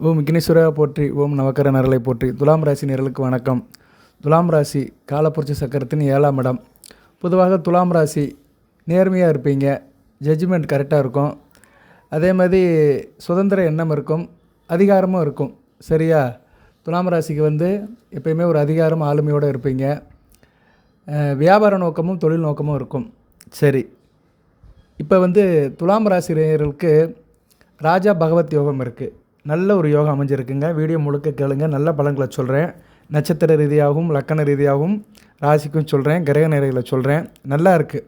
ஓம் விக்னேஸ்வரா போற்றி, ஓம் நவக்கர நரலை போற்றி. துலாம் ராசி நேயர்களுக்கு வணக்கம். துலாம் ராசி காலப்புரட்சி சக்கரத்தின் 7ஆம் இடம். பொதுவாக துலாம் ராசி நேர்மையாக இருப்பீங்க, ஜட்ஜ்மெண்ட் கரெக்டாக இருக்கும், அதே மாதிரி சுதந்திர எண்ணம் இருக்கும், அதிகாரமும் இருக்கும். சரியா? துலாம் ராசிக்கு எப்போயுமே ஒரு அதிகாரம் ஆளுமையோடு இருப்பீங்க. வியாபார நோக்கமும் தொழில் நோக்கமும் இருக்கும். சரி, இப்போ துலாம் ராசி நேயர்களுக்கு ராஜா பகவத் யோகம் இருக்குது. நல்ல ஒரு யோகம் அமைஞ்சிருக்குங்க. வீடியோ முழுக்க கேளுங்க. நல்ல பலன்களை சொல்கிறேன். நட்சத்திர ரீதியாகவும் லக்கண ரீதியாகவும் ராசிக்கும் சொல்கிறேன், கிரக நிலைகளை சொல்கிறேன். நல்லா இருக்குது.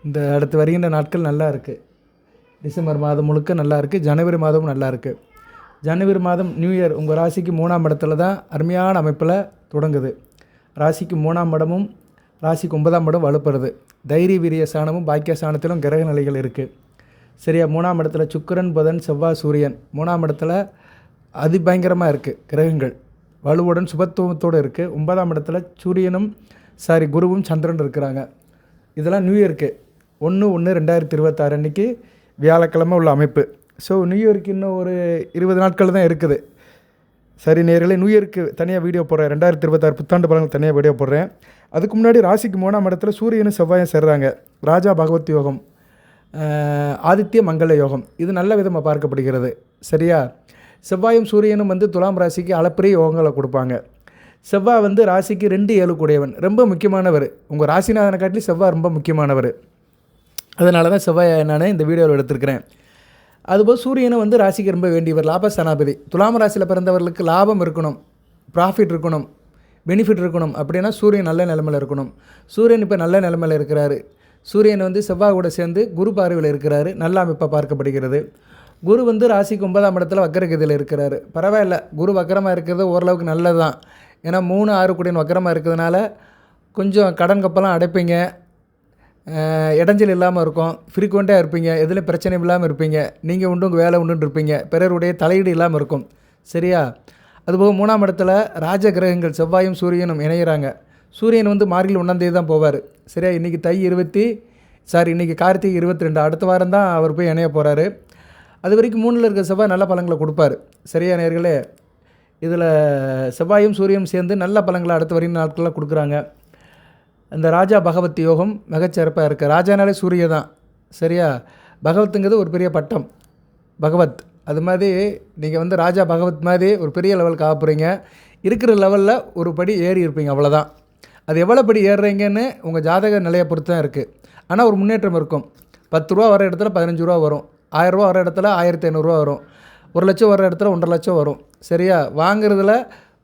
இந்த அடுத்து வருகின்ற நாட்கள் நல்லா இருக்குது. டிசம்பர் மாதம் முழுக்க நல்லா இருக்குது. ஜனவரி மாதமும் நல்லா இருக்குது. ஜனவரி மாதம் நியூ இயர் உங்கள் ராசிக்கு 3ஆம் இடத்துல தான் அருமையான அமைப்பில் தொடங்குது. ராசிக்கு 3ஆம் இடமும் ராசிக்கு 9ஆம் இடம் வலுப்படுது. தைரிய வீரிய சாணமும் பாக்கிய சாணத்திலும் கிரக நிலைகள் இருக்குது. சரியா? 3ஆம் இடத்துல சுக்கிரன், புதன், செவ்வாய், சூரியன் 3ஆம் இடத்துல அதிபயங்கரமாக இருக்குது. கிரகங்கள் வலுவுடன் சுபத்துவத்தோடு இருக்குது. 9ஆம் இடத்துல சூரியனும் குருவும் சந்திரன் இருக்கிறாங்க. இதெல்லாம் நியூ இயருக்கு 1/1/2026 அன்றைக்கி வியாழக்கிழமை உள்ள அமைப்பு. ஸோ நியூ இயருக்கு இன்னும் ஒரு 20 நாட்கள் தான் இருக்குது. சரி நேயர்களே, நியூ இயருக்கு தனியாக வீடியோ போடுறேன். 2026 புத்தாண்டு பலன்கள் தனியாக வீடியோ போடுறேன். அதுக்கு முன்னாடி ராசிக்கு 3ஆம் இடத்துல சூரியனும் செவ்வாயும் சேர்றாங்க. ராஜா பகவத் யோகம், ஆதித்ய மங்கள யோகம். இது நல்ல விதமாக பார்க்கப்படுகிறது. சரியா? செவ்வாயும் சூரியனும் துலாம் ராசிக்கு அளப்பரிய யோகங்களை கொடுப்பாங்க. செவ்வாய் ராசிக்கு 2-7 கூடியவன், ரொம்ப முக்கியமானவர். உங்கள் ராசிநாதனை காட்டிலும் செவ்வாய் ரொம்ப முக்கியமானவர். அதனால தான் செவ்வாய் நான் இந்த வீடியோவில் எடுத்திருக்கிறேன். அதுபோல் சூரியனும் ராசிக்கு ரொம்ப வேண்டியவர், லாபஸ்தானாபதி. துலாம் ராசியில் பிறந்தவர்களுக்கு லாபம் இருக்கணும், ப்ராஃபிட் இருக்கணும், பெனிஃபிட் இருக்கணும் அப்படின்னா சூரியன் நல்ல நிலைமையில் இருக்கணும். சூரியன் இப்போ நல்ல நிலைமையில் இருக்கிறாரு. சூரியன் செவ்வாய் கூட சேர்ந்து குரு பார்வையில் இருக்கிறாரு. நல்ல அமைப்பாக பார்க்கப்படுகிறது. குரு ராசிக்கு 9ஆம் இடத்துல வக்கரகதியில் இருக்கிறாரு. பரவாயில்ல, குரு வக்கரமாக இருக்கிறது ஓரளவுக்கு நல்லது தான். ஏன்னா 3-6 கூடிய வக்கரமாக இருக்கிறதுனால கொஞ்சம் கடன் கப்பெல்லாம் அடைப்பீங்க, இடைஞ்சல் இல்லாமல் இருக்கும், ஃப்ரீக்வெண்ட்டாக இருப்பீங்க, எதுலேயும் பிரச்சனை இல்லாமல் இருப்பீங்க, நீங்கள் உண்டு உங்கள் வேலை உண்டுன்னு இருப்பீங்க, பிறருடைய தலையீடு இல்லாமல் இருக்கும். சரியா? அதுபோக 3ஆம் இடத்துல ராஜ கிரகங்கள் செவ்வாயும் சூரியனும் இணைகிறாங்க. சூரியன் மார்கழி 1ஆம் தேதி தான் போவார். சரியா? இன்றைக்கி இன்றைக்கி கார்த்திகை 22, அடுத்த வாரம் தான் அவர் போய் இணைய போகிறாரு. அது வரைக்கும் 3ல் இருக்க செவ்வாய் நல்ல பலன்களை கொடுப்பார். சரியா நேயர்களே? இதில் செவ்வாயும் சூரியனும் சேர்ந்து நல்ல பலன்களை அடுத்த வரையும் நாட்களில் கொடுக்குறாங்க. அந்த ராஜா பகவத் யோகம் மிகச்சிறப்பாக இருக்குது. ராஜானாலே சூரிய தான். சரியா? பகவத்துங்கிறது ஒரு பெரிய பட்டம், பகவத். அது மாதிரி நீங்கள் ராஜா பகவத் மாதிரி ஒரு பெரிய லெவலுக்கு ஆக போகிறீங்க. இருக்கிற லெவலில் ஒரு படி ஏறி இருப்பீங்க, அவ்வளோதான். அது எவ்வளோ படி ஏறுறீங்கன்னு உங்கள் ஜாதக நிலையை பொறுத்து தான் இருக்குது. ஆனால் ஒரு முன்னேற்றம் இருக்கும். 10 ரூபா வர இடத்துல 15 ரூபா வரும், 1000 ரூபா வர இடத்துல 1500 ரூபா வரும், 1 லட்சம் வர இடத்துல 1.5 லட்சம் வரும். சரியா? வாங்குறதுல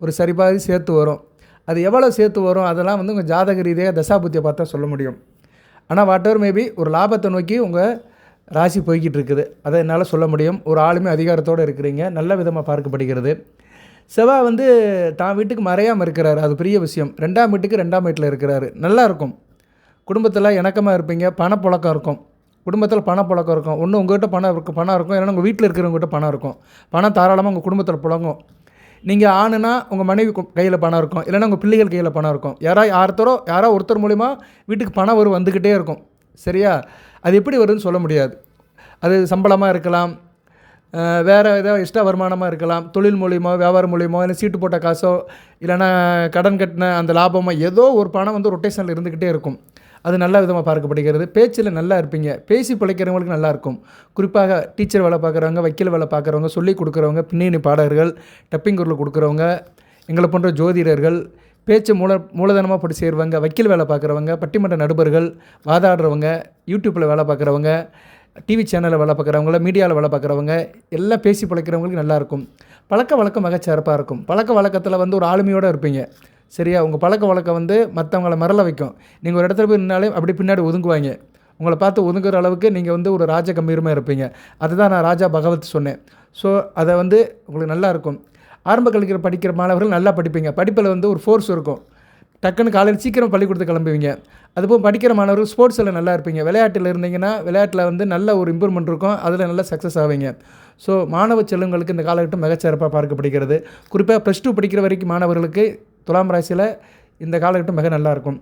ஒரு சரிபாதி சேர்த்து வரும். அது எவ்வளோ சேர்த்து வரும் அதெல்லாம் உங்கள் ஜாதக ரீதியாக தசாபுத்தியை பார்த்தா சொல்ல முடியும். ஆனால் வாட்டவர் மேபி ஒரு லாபத்தை நோக்கி உங்கள் ராசி போய்கிட்டு இருக்குது, அதை என்னால் சொல்ல முடியும். ஒரு ஆளுமே அதிகாரத்தோடு இருக்கிறீங்க, நல்ல விதமாக பார்க்கப்படுகிறது. செவ்வாய் தான் வீட்டுக்கு மறையாமல் இருக்கிறார், அது பெரிய விஷயம். 2ஆம் வீட்டுக்கு 2ஆம் வீட்டில் இருக்கிறாரு. நல்லா இருக்கும். குடும்பத்தில் இணக்கமாக இருப்பீங்க, பணப்புழக்கம் இருக்கும். குடும்பத்தில் பணப்புழக்கம் இருக்கும். ஒன்று உங்கள்கிட்ட பணம் இருக்கும், இல்லைன்னா உங்கள் வீட்டில் இருக்கிறவங்ககிட்ட பணம் இருக்கும். பணம் தாராளமாக உங்கள் குடும்பத்தில் புழங்கும். நீங்கள் ஆணுனா உங்கள் மனைவி கையில் பணம் இருக்கும், இல்லைன்னா உங்கள் பிள்ளைகள் கையில் பணம் இருக்கும். யாரோ ஒருத்தர் மூலிமா வீட்டுக்கு பணம் வந்துக்கிட்டே இருக்கும். சரியா? அது எப்படி வருதுன்னு சொல்ல முடியாது. அது சம்பளமாக இருக்கலாம், வேறு ஏதாவது எக்ஸ்ட்ரா வருமானமாக இருக்கலாம், தொழில் மூலியமோ வியாபாரம் மூலியமோ, இல்லை சீட்டு போட்ட காசோ, இல்லைனா கடன் கட்டின அந்த லாபமோ, ஏதோ ஒரு பணம் ரொட்டேஷனில் இருந்துக்கிட்டே இருக்கும். அது நல்ல விதமாக பார்க்கப்படுகிறது. பேச்சில் நல்லா இருப்பீங்க, பேசி பிழைக்கிறவங்களுக்கு நல்லாயிருக்கும். குறிப்பாக டீச்சர் வேலை பார்க்குறவங்க, வக்கீல் வேலை பார்க்குறவங்க, சொல்லிக் கொடுக்குறவங்க, பின்னணி பாடகர்கள், டப்பிங் குரல் கொடுக்குறவங்க, எங்களை போன்ற ஜோதிடர்கள், பேச்சு மூலதனமாக போட்டு சேருவாங்க, வக்கீல் வேலை பார்க்குறவங்க, பட்டிமன்ற நடுவர்கள், வாதாடுறவங்க, யூடியூப்பில் வேலை பார்க்குறவங்க, டிவி சேனலில் வேலை பார்க்குறவங்கள, மீடியாவில் வேலை பார்க்குறவங்க, எல்லாம் பேசி பழக்கிறவங்களுக்கு நல்லாயிருக்கும். பழக்க வழக்கம் மிகச்சிறப்பாக இருக்கும். பழக்க வழக்கத்தில் ஒரு ஆளுமையோடு இருப்பீங்க. சரியா? உங்கள் பழக்க வழக்கம் மற்றவங்கள மறல வைக்கும். நீங்கள் ஒரு இடத்துல போய் நின்னாலே அப்படி பின்னாடி ஒதுங்குவாங்க. உங்களை பார்த்து ஒதுங்குற அளவுக்கு நீங்கள் ஒரு ராஜ கம்பீரமாக இருப்பீங்க. அதுதான் நான் ராஜா பகவத் சொன்னேன். ஸோ அதை உங்களுக்கு நல்லாயிருக்கும். ஆரம்ப கல்வி படிக்கிற மாணவர்கள் நல்லா படிப்பீங்க. படிப்பில் ஒரு ஃபோர்ஸ் இருக்கும். டக்குன்னு காலையில் சீக்கிரம் பள்ளிக்கூடத்துக்கு கிளம்புவீங்க. அதுபோல் படிக்கிற மாணவர்கள் ஸ்போர்ட்ஸில் நல்லா இருப்பீங்க. விளையாட்டில் இருந்தீங்கன்னா விளையாட்டில் நல்ல ஒரு இம்ப்ரூவ்மெண்ட் இருக்கும், அதில் நல்லா சக்ஸஸ் ஆவீங்க. ஸோ மாணவ செல்வங்களுக்கு இந்த காலகட்டம் மிகச்சிறப்பாக பார்க்கப்படுகிறது. குறிப்பாக +2 படிக்கிற வரைக்கும் மாணவர்களுக்கு துலாம் ராசியில் இந்த காலகட்டம் மிக நல்லாயிருக்கும்.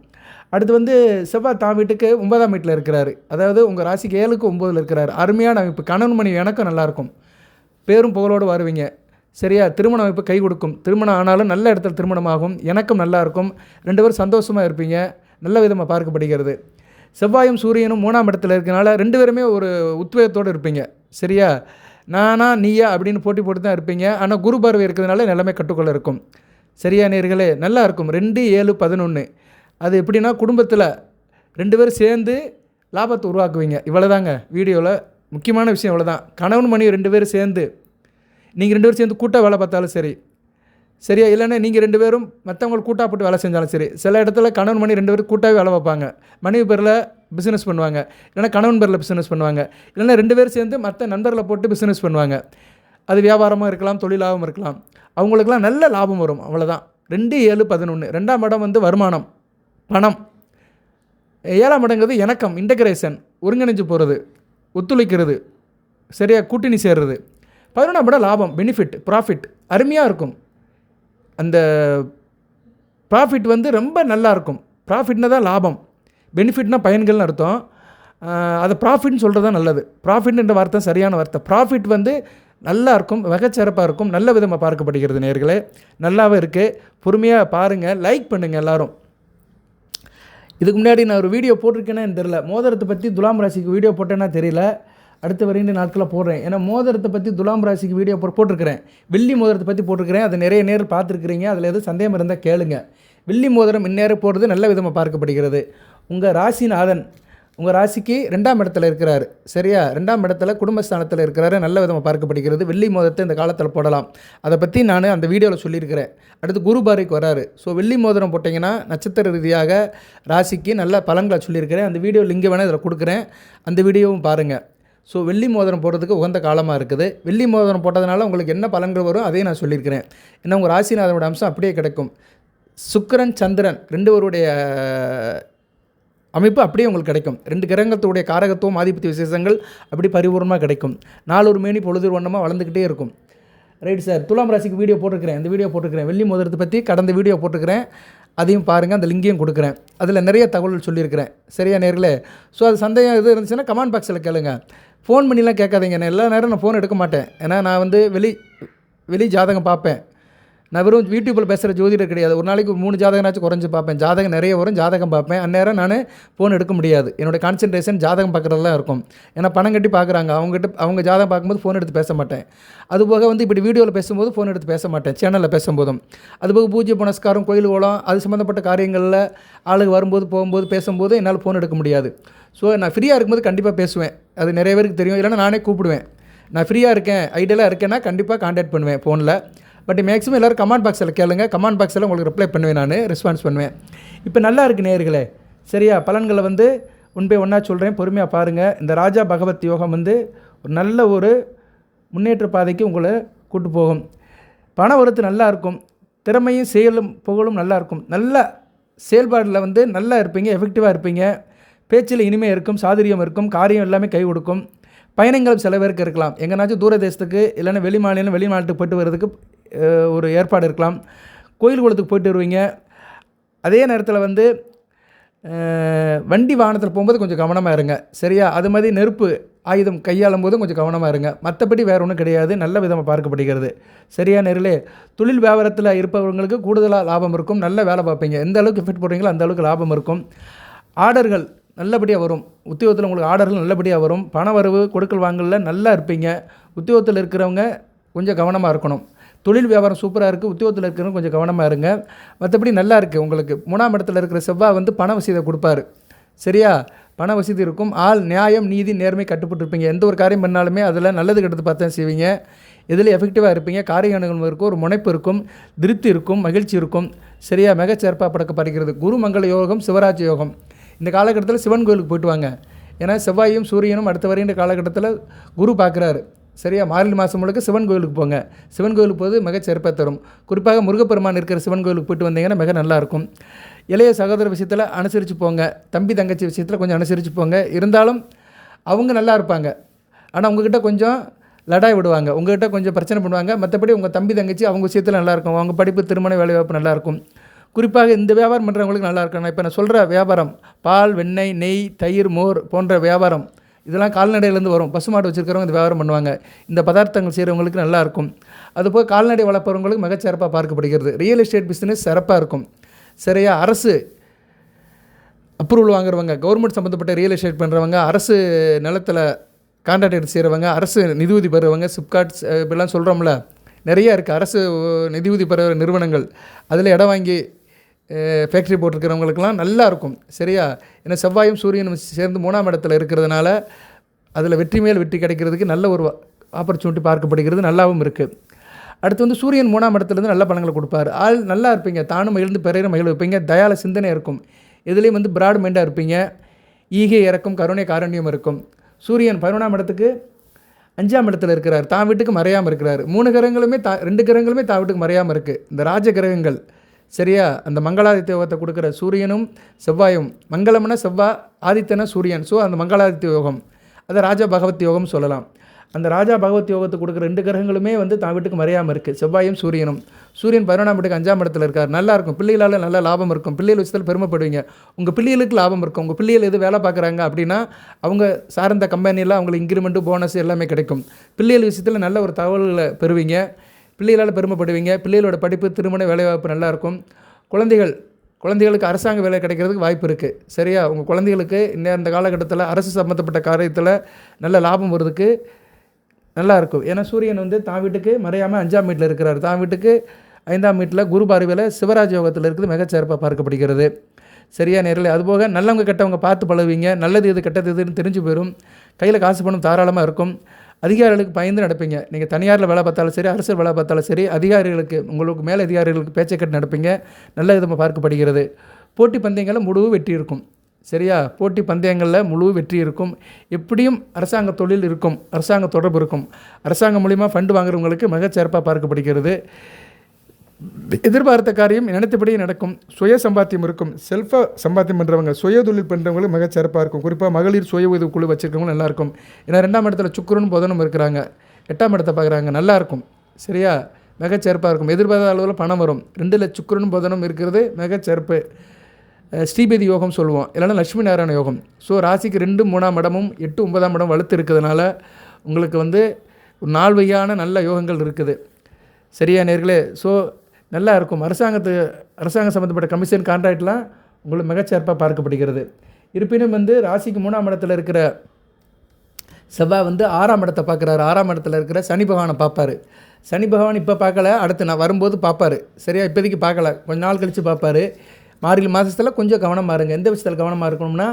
அடுத்து செவ்வாய் தான் வீட்டுக்கு 9ஆம் வீட்டில் இருக்கிறாரு. அதாவது உங்கள் ராசிக்கு 7க்கு 9ல் இருக்கிறாரு. அருமையான அமைப்பு. கணவன் மனைவி எனக்கும் நல்லாயிருக்கும். பேரும் புகழோடு வருவீங்க. சரியா? திருமண அமைப்பு கை கொடுக்கும். திருமணம் ஆனாலும் நல்ல இடத்துல திருமணமாகும். இணக்கம் நல்லாயிருக்கும். 2 பேரும் சந்தோஷமாக இருப்பீங்க. நல்ல விதமாக பார்க்கப்படுகிறது. செவ்வாயும் சூரியனும் 3ஆம் இடத்துல இருக்கனால 2 பேருமே ஒரு உத்வேகத்தோடு இருப்பீங்க. சரியா? நானா நீயா அப்படின்னு போட்டி போட்டு தான் இருப்பீங்க. ஆனால் குரு பார்வை இருக்கிறதுனால எல்லாமே கட்டுக்குள்ளே இருக்கும். சரியா நேயர்களே? நல்லா இருக்கும். 2, 7, 11 அது எப்படின்னா குடும்பத்தில் 2 பேரும் சேர்ந்து லாபத்தை உருவாக்குவீங்க. இவ்வளோதாங்க வீடியோவில் முக்கியமான விஷயம் இவ்வளோதான். கணவன் மனைவி 2 பேரும் சேர்ந்து நீங்கள் 2 பேரும் சேர்ந்து கூட்டாக வேலை பார்த்தாலும் சரி, சரியா? இல்லைன்னா நீங்கள் 2 பேரும் மற்றவங்களுக்கு கூட்டாக போட்டு வேலை செஞ்சாலும் சரி. சில இடத்துல கணவன் மனைவி 2 பேரும் கூட்டாகவே வேலை பார்ப்பாங்க. மனைவி பேரில் பிஸ்னஸ் பண்ணுவாங்க, இல்லைன்னா கணவன் பேரில் பிஸ்னஸ் பண்ணுவாங்க, இல்லைன்னா 2 பேரும் சேர்ந்து மற்ற நண்பர்களை போட்டு பிஸ்னஸ் பண்ணுவாங்க. அது வியாபாரமாக இருக்கலாம், தொழிலாகவும் இருக்கலாம். அவங்களுக்கெல்லாம் நல்ல லாபம் வரும். அவ்வளோதான். 2, 7, 11 2ஆம் இடம் வந்து வருமானம், பணம். 7ஆம் இடங்கிறது இணக்கம், இன்டகிரேஷன், ஒருங்கிணைஞ்சு போகிறது, ஒத்துழைக்கிறது, சரியா? கூட்டணி சேர்றது. 11ஆம் இடம் லாபம், பெனிஃபிட், ப்ராஃபிட் அருமையாக இருக்கும். அந்த ப்ராஃபிட் வந்து ரொம்ப நல்லாயிருக்கும். ப்ராஃபிட்னா தான் லாபம், பெனிஃபிட்னா பயன்கள்னு அர்த்தம். அதை ப்ராஃபிட்னு சொல்கிறது தான் நல்லது. ப்ராஃபிட்ன்ற வார்த்தை சரியான வார்த்தை. ப்ராஃபிட் வந்து நல்லா இருக்கும், மிகச்சிறப்பாக இருக்கும், நல்ல விதமாக பார்க்கப்படுகிறது நேயர்களே. நல்லாவே இருக்குது. பொறுமையாக பாருங்கள், லைக் பண்ணுங்கள் எல்லோரும். இதுக்கு முன்னாடி நான் ஒரு வீடியோ போட்டிருக்கேன்னு தெரியல. மோதிரத்தை பற்றி துலாம் ராசிக்கு வீடியோ போட்டேன்னா தெரியல. அடுத்த 2 நாட்களில் போடுறேன். ஏன்னா மோதிரத்தை பற்றி துலாம் ராசிக்கு வீடியோ போட்டிருக்கிறேன். வெள்ளி மோதிரத்தை பற்றி போட்டிருக்கிறேன். அதை நிறைய நேரம் பார்த்துருக்குறீங்க. அதில் எதுவும் சந்தேகம் இருந்தால் கேளுங்க. வெள்ளி மோதிரம் இந்நேரம் போடுறது நல்ல விதமாக பார்க்கப்படுகிறது. உங்கள் ராசிநாதன் உங்கள் ராசிக்கு 2ஆம் இடத்துல இருக்கிறார். சரியா? 2ஆம் இடத்துல குடும்பஸ்தானத்தில் இருக்கிறாரு. நல்ல விதமாக பார்க்கப்படுகிறது. வெள்ளி மோதிரத்தை இந்த காலத்தில் போடலாம். அதை பற்றி நான் அந்த வீடியோவில் சொல்லியிருக்கிறேன். அடுத்து குரு பார்வைக்கு வராரு. ஸோ வெள்ளி மோதிரம் போட்டிங்கன்னா நட்சத்திர ரீதியாக ராசிக்கு நல்ல பலன்களை சொல்லியிருக்கிறேன். அந்த வீடியோ லிங்க் வேணால் இதில் கொடுக்குறேன். அந்த வீடியோவும் பாருங்கள். ஸோ வெள்ளி மோதிரம் போடுறதுக்கு உகந்த காலமாக இருக்குது. வெள்ளி மோதிரம் போட்டதுனால உங்களுக்கு என்ன பலன்கள் வரும் அதையும் நான் சொல்லியிருக்கிறேன். ஏன்னா உங்கள் ராசிநாதனோட அம்சம் அப்படியே கிடைக்கும். சுக்கிரன் சந்திரன் 2 பேருடைய அமைப்பு அப்படியே உங்களுக்கு கிடைக்கும். 2 கிரகத்துடைய காரகத்துவம் ஆதிபத்திய விசேஷங்கள் அப்படி பரிபூர்ணமாக கிடைக்கும். நாளொரு மேனி பொழுது வண்ணமாக வளர்ந்துக்கிட்டே இருக்கும். Right sir. துலாம் ராசிக்கு வீடியோ போட்டிருக்கிறேன். இந்த வீடியோ போட்டிருக்கிறேன். வெள்ளி மோதிரத்தை பற்றி கடந்த வீடியோ போட்டிருக்கிறேன். அதையும் பாருங்கள். அந்த லிங்கையும் கொடுக்குறேன். அதில் நிறைய தகவல் சொல்லியிருக்கிறேன். சரியா நேர்களே? ஸோ அது சந்தேகம் எது இருந்துச்சுன்னா கமெண்ட் பாக்ஸில் கேளுங்க. ஃபோன் பண்ணிலாம் கேட்காதீங்க. நான் எல்லா நேரம் நான் ஃபோன் எடுக்க மாட்டேன். ஏன்னா நான் வந்து வெளி ஜாதகம் பார்ப்பேன். நான் வெறும் யூடியூப்பில் பேசுகிற ஜோதிடர் கிடையாது. ஒரு நாளைக்கு 3 ஜாதகனாச்சும் குறைஞ்சி பார்ப்பேன். ஜாதகம் நிறைய வரும், ஜாதகம் பார்ப்பேன். அந்நேரம் நான் ஃபோன் எடுக்க முடியாது. என்னோடய கான்சன்ட்ரேஷன் ஜாதகம் பார்க்குறதுலாம் இருக்கும். ஏன்னா பணம் கட்டி பார்க்குறாங்க. அவங்க ஜாதகம் பார்க்கும்போது ஃபோன் எடுத்து பேச மாட்டேன். அதுபோக வந்து இப்படி வீடியோவில் பேசும்போது ஃபோன் எடுத்து பேச மாட்டேன். சேனலில் பேசும்போதும். அதுபோக பூஜ்ய புனஸ்காரம், கோயில் கோலம், அது சம்மந்தப்பட்ட காரியங்களில் ஆளுங்க வரும்போது போகும்போது பேசும்போது என்னால் ஃபோன் எடுக்க முடியாது. ஸோ நான் ஃப்ரீயாக இருக்கும்போது கண்டிப்பாக பேசுவேன். அது நிறைய பேருக்கு தெரியும். இல்லைன்னா நானே கூப்பிடுவேன். நான் ஃப்ரீயாக இருக்கேன், ஐடியலாக இருக்கேன்னா கண்டிப்பாக கான்டாக்ட் பண்ணுவேன் ஃபோனில். பட் மேக்ஸிமம் எல்லோரும் கமெண்ட் பாக்ஸில் கேளுங்க. கமெண்ட் பாக்ஸில் உங்களுக்கு ரிப்ளை பண்ணுவேன், நான் ரெஸ்பான்ஸ் பண்ணுவேன். இப்போ நல்லா இருக்குது நேயர்களே. சரியா? பலன்களை வந்து ஒன் பை ஒன்றா சொல்கிறேன். பொறுமையாக பாருங்கள். இந்த ராஜா பகவத் யோகம் வந்து ஒரு நல்ல ஒரு முன்னேற்ற பாதைக்கு உங்களை கூட்டு போகும். பண வரத்து நல்லா இருக்கும். திறமையும் செயலும் புகழும் நல்லாயிருக்கும். நல்ல செயல்பாடில் வந்து நல்லா இருப்பீங்க, எஃபெக்டிவாக இருப்பீங்க. பேச்சில் இனிமே இருக்கும், சாதுரியம் இருக்கும், காரியம் எல்லாமே கை கொடுக்கும். பயணங்கள் சில பேருக்கு இருக்கலாம். எங்கேனாச்சும் தூர தேசத்துக்கு இல்லைன்னா வெளிநாட்டுக்கு போய்ட்டு வர்றதுக்கு ஒரு ஏற்பாடு இருக்கலாம். கோயில் குளத்துக்கு போய்ட்டு வருவீங்க. அதே நேரத்தில் வந்து வண்டி வாகனத்தில் போகும்போது கொஞ்சம் கவனமாக இருங்க. சரியா? அது மாதிரி நெருப்பு ஆயுதம் கையாளும் போதும் கொஞ்சம் கவனமாக இருங்க. மற்றபடி வேறு ஒன்றும் கிடையாது. நல்ல விதமாக பார்க்கப்படுகிறது. சரியா நேர்களே? தொழில் வியாபாரத்தில் இருப்பவங்களுக்கு கூடுதலாக லாபம் இருக்கும். நல்ல வேலை பார்ப்பீங்க. எந்த அளவுக்கு எஃபெக்ட் போடுறீங்களோ அந்த அளவுக்கு லாபம் இருக்கும். ஆர்டர்கள் நல்லபடியாக வரும். உத்தியோகத்தில் உங்களுக்கு ஆர்டர்கள் நல்லபடியாக வரும். பண வரவு கொடுக்கல் வாங்கலில் நல்லா இருப்பீங்க. உத்தியோகத்தில் இருக்கிறவங்க கொஞ்சம் கவனமாக இருக்கணும். தொழில் வியாபாரம் சூப்பராக இருக்குது. உத்தியோகத்தில் இருக்கிறவங்க கொஞ்சம் கவனமாக இருங்க. மற்றபடி நல்லா இருக்குது. உங்களுக்கு 3ஆம் இடத்துல இருக்கிற செவ்வாய் வந்து பண வசதியை கொடுப்பாரு. சரியா? பண வசதி இருக்கும். ஆள் நியாயம், நீதி, நேர்மை கட்டுப்பட்டு இருப்பீங்க. எந்த ஒரு காரியம் பண்ணாலுமே அதில் நல்லது கெட்டது பார்த்து தான் செய்வீங்க. இதில் எஃபெக்டிவாக இருப்பீங்க. காரிய அணுகுமுறை இருக்கும், ஒரு முனைப்பு இருக்கும், திருப்தி இருக்கும், மகிழ்ச்சி இருக்கும். சரியா? மிகச்சிறப்பாக படைக்கப்படுகிறது. குரு மங்கள யோகம், சிவராஜ் யோகம். இந்த காலகட்டத்தில் சிவன் கோயிலுக்கு போய்ட்டு வாங்க. ஏன்னா செவ்வாயும் சூரியனும் அடுத்த வரைன்ற காலகட்டத்தில் குரு பார்க்குறாரு. சரியா? மார்கழி மாதம் முழுக்க சிவன் கோயிலுக்கு போங்க. சிவன் கோயிலுக்கு போது மிகச்சிறப்பாக தரும். குறிப்பாக முருகப்பெருமான் இருக்கிற சிவன் கோயிலுக்கு போய்ட்டு வந்தீங்கன்னா மிக நல்லாயிருக்கும். இளைய சகோதர விஷயத்தில் அனுசரித்து போங்க. தம்பி தங்கச்சி விஷயத்தில் கொஞ்சம் அனுசரித்து போங்க. இருந்தாலும் அவங்க நல்லா இருப்பாங்க. ஆனால் உங்ககிட்ட கொஞ்சம் லடாய் விடுவாங்க. உங்கள்கிட்ட கொஞ்சம் பிரச்சனை பண்ணுவாங்க. மற்றபடி உங்கள் தம்பி தங்கச்சி அவங்க விஷயத்தில் நல்லாயிருக்கும். அவங்க படிப்பு, திருமண, வேலைவாய்ப்பு நல்லாயிருக்கும். குறிப்பாக இந்த வியாபாரம் பண்ணுறவங்களுக்கு நல்லா இருக்கணும். இப்போ நான் சொல்கிற வியாபாரம் பால், வெண்ணெய், நெய், தயிர், மோர் போன்ற வியாபாரம் இதெல்லாம் கால்நடையிலேருந்து வரும். பசுமாடு வச்சுருக்கிறவங்க இந்த வியாபாரம் பண்ணுவாங்க. இந்த பதார்த்தங்கள் செய்கிறவங்களுக்கு நல்லாயிருக்கும். அதுபோல் கால்நடை வளர்ப்பவங்களுக்கு மிகச்சிறப்பாக பார்க்கப்படுகிறது. ரியல் எஸ்டேட் பிஸ்னஸ் சிறப்பாக இருக்கும். சரியா, அரசு அப்ரூவல் வாங்குறவங்க, கவர்மெண்ட் சம்மந்தப்பட்ட ரியல் எஸ்டேட் பண்ணுறவங்க, அரசு நிலத்தில் கான்ட்ராக்ட் எடுத்து செய்கிறவங்க, அரசு நிதியுதவி பெறுறவங்க, சிப்காட்ஸ் இப்படிலாம் சொல்கிறோம்ல, நிறையா இருக்குது அரசு நிதியுதவி பெறுற நிறுவனங்கள். அதில் இடம் வாங்கி ஃபேக்ட்ரி போட்டிருக்கிறவங்களுக்கெல்லாம் நல்லா இருக்கும். சரியா, ஏன்னா செவ்வாயும் சூரியனும் சேர்ந்து 3ஆம் இடத்துல இருக்கிறதுனால அதில் வெற்றி மேல் வெற்றி கிடைக்கிறதுக்கு நல்ல ஒரு ஆப்பர்ச்சுனிட்டி பார்க்கப்படுகிறது, நல்லாவும் இருக்குது. அடுத்து வந்து சூரியன் 3ஆம் இடத்துலேருந்து நல்ல பலன்களை கொடுப்பார். ஆள் நல்லா இருப்பீங்க, தானும் மகிழ்ந்து பிறரை மகிழ வைப்பீங்க, தயால சிந்தனை இருக்கும், இதுலேயும் வந்து பிராட் மைண்டாக இருப்பீங்க, ஈகை இறக்கும், கருணை காரண்யம் இருக்கும். சூரியன் 11ஆம் இடத்துக்கு 5ஆம் இடத்துல இருக்கிறார், தான் வீட்டுக்கு மறையாமல் இருக்கிறார். 3 கிரகங்களுமே 2 கிரகங்களுமே தான் வீட்டுக்கு மறையாமல் இருக்குது. இந்த ராஜ கிரகங்கள் சரியா, அந்த மங்களாதித்ய யோகத்தை கொடுக்குற சூரியனும் செவ்வாயும், மங்களம்னா செவ்வாய், ஆதித்தனா சூரியன். ஸோ அந்த மங்களாதித்ய யோகம், அதை ராஜா பகவத் யோகம்னு சொல்லலாம். அந்த ராஜா பகவத் யோகத்தை கொடுக்குற 2 கிரகங்களுமே வந்து தான் வீட்டுக்கு மறையாமல் இருக்குது, செவ்வாயும் சூரியனும். சூரியன் 11ஆம் வீட்டுக்கு 5ஆம் இடத்துல இருக்கார், நல்லாயிருக்கும், பிள்ளைகளால் நல்ல லாபம் இருக்கும், பிள்ளைகள் விஷயத்தில் பெருமைப்படுவீங்க, உங்கள் பிள்ளைகளுக்கு லாபம் இருக்கும். உங்கள் பிள்ளைகள் எது வேலை பார்க்குறாங்க அப்படின்னா அவங்க சார்ந்த கம்பெனியில் அவங்களுக்கு இன்க்ரிமெண்ட்டு போனஸ் எல்லாமே கிடைக்கும். பிள்ளைகள் விஷயத்தில் நல்ல ஒரு தகவல்களை பெறுவீங்க, பிள்ளைகளால் பெருமைப்படுவீங்க. பிள்ளைகளோட படிப்பு, திருமண, வேலைவாய்ப்பு நல்லாயிருக்கும். குழந்தைகளுக்கு அரசாங்க வேலை கிடைக்கிறதுக்கு வாய்ப்பு இருக்குது. சரியா, உங்கள் குழந்தைகளுக்கு இந்த காலகட்டத்தில் அரசு சம்மந்தப்பட்ட காரியத்தில் நல்ல லாபம் வருதுக்கு நல்லாயிருக்கும். ஏன்னா சூரியன் வந்து தான் வீட்டுக்கு மறையாமல் 5ஆம் வீட்டில் இருக்கிறார், தான் வீட்டுக்கு 5ஆம் வீட்டில் குரு பார்வையில் சிவராஜ் யோகத்தில் இருக்குது, மிகச்சிறப்பாக பார்க்கப்படுகிறது. சரியா நேரில். அதுபோக நல்லவங்க கெட்டவங்க பார்த்து பழகுவீங்க, நல்லது எது கெட்டது எதுன்னு தெரிஞ்சு போயிடும். கையில் காசு பணம் தாராளமாக இருக்கும். அதிகாரிகளுக்கு பயந்து நடப்பீங்க. நீங்கள் தனியாரில் வேலை பார்த்தாலும் சரி, அரசு வேலை பார்த்தாலும் சரி, அதிகாரிகளுக்கு, உங்களுக்கு மேலே அதிகாரிகளுக்கு பேச்சை கட்டு நடப்பீங்க, நல்ல விதமாக பார்க்கப்படுகிறது. போட்டி பந்தயங்களில் முழு வெற்றி இருக்கும். சரியா, போட்டி பந்தயங்களில் முழு வெற்றி இருக்கும். எப்படியும் அரசாங்க தொழில் இருக்கும், அரசாங்க தொடர்பு இருக்கும், அரசாங்கம் மூலிமா ஃபண்டு வாங்குறவங்களுக்கு மிகச்சிறப்பாக பார்க்கப்படுகிறது. எதிர்பார்த்த காரியம் நினைத்தபடியே நடக்கும். சுய சம்பாத்தியம் இருக்கும். செல்ஃபாக சம்பாத்தியம் பண்ணுறவங்க, சுய தொழில் பண்ணுறவங்களுக்கு மிகச்சிறப்பாக இருக்கும். குறிப்பாக மகளிர் சுய உதவி குழு வச்சுருக்கவங்க நல்லாயிருக்கும். ஏன்னா 2ஆம் இடத்துல சுக்கிரனும் புதனும் இருக்கிறாங்க, 8ஆம் இடத்தை பார்க்குறாங்க, நல்லாயிருக்கும். சரியா, மிகச்சிறப்பாக இருக்கும். எதிர்பார்த்த அளவில் பணம் வரும். 2ல் சுக்கிரனும் புதனும் இருக்கிறது மிகச்சிறப்பு. ஸ்ரீபதி யோகம் சொல்லுவோம், இல்லைன்னா லட்சுமி நாராயண யோகம். ஸோ ராசிக்கு 2, 3ஆம் இடமும் 8, 9ஆம் இடம் வலுத்து இருக்கிறதுனால உங்களுக்கு வந்து ஒரு 4 வகையான நல்ல யோகங்கள் இருக்குது. சரியா நேர்களே. ஸோ நல்லா இருக்கும். அரசாங்கம் சம்மந்தப்பட்ட கமிஷன் கான்ட்ராக்ட்லாம் உங்களுக்கு மிகச்சிறப்பாக பார்க்கப்படுகிறது. இருப்பினும் வந்து ராசிக்கு 3ஆம் இடத்துல இருக்கிற செவ்வாய் வந்து 6ஆம் இடத்தை பார்க்குறாரு. 6ஆம் இடத்துல இருக்கிற சனி பகவானை பார்ப்பார். சனி பகவான் இப்போ பார்க்கல, அடுத்து நான் வரும்போது பார்ப்பார். சரியா, இப்போதைக்கு பார்க்கல, கொஞ்ச நாள் கழித்து பார்ப்பார். மார்கழி மாதத்தில் கொஞ்சம் கவனமாக இருங்க. எந்த விஷயத்தில் கவனமாக இருக்கணும்னா,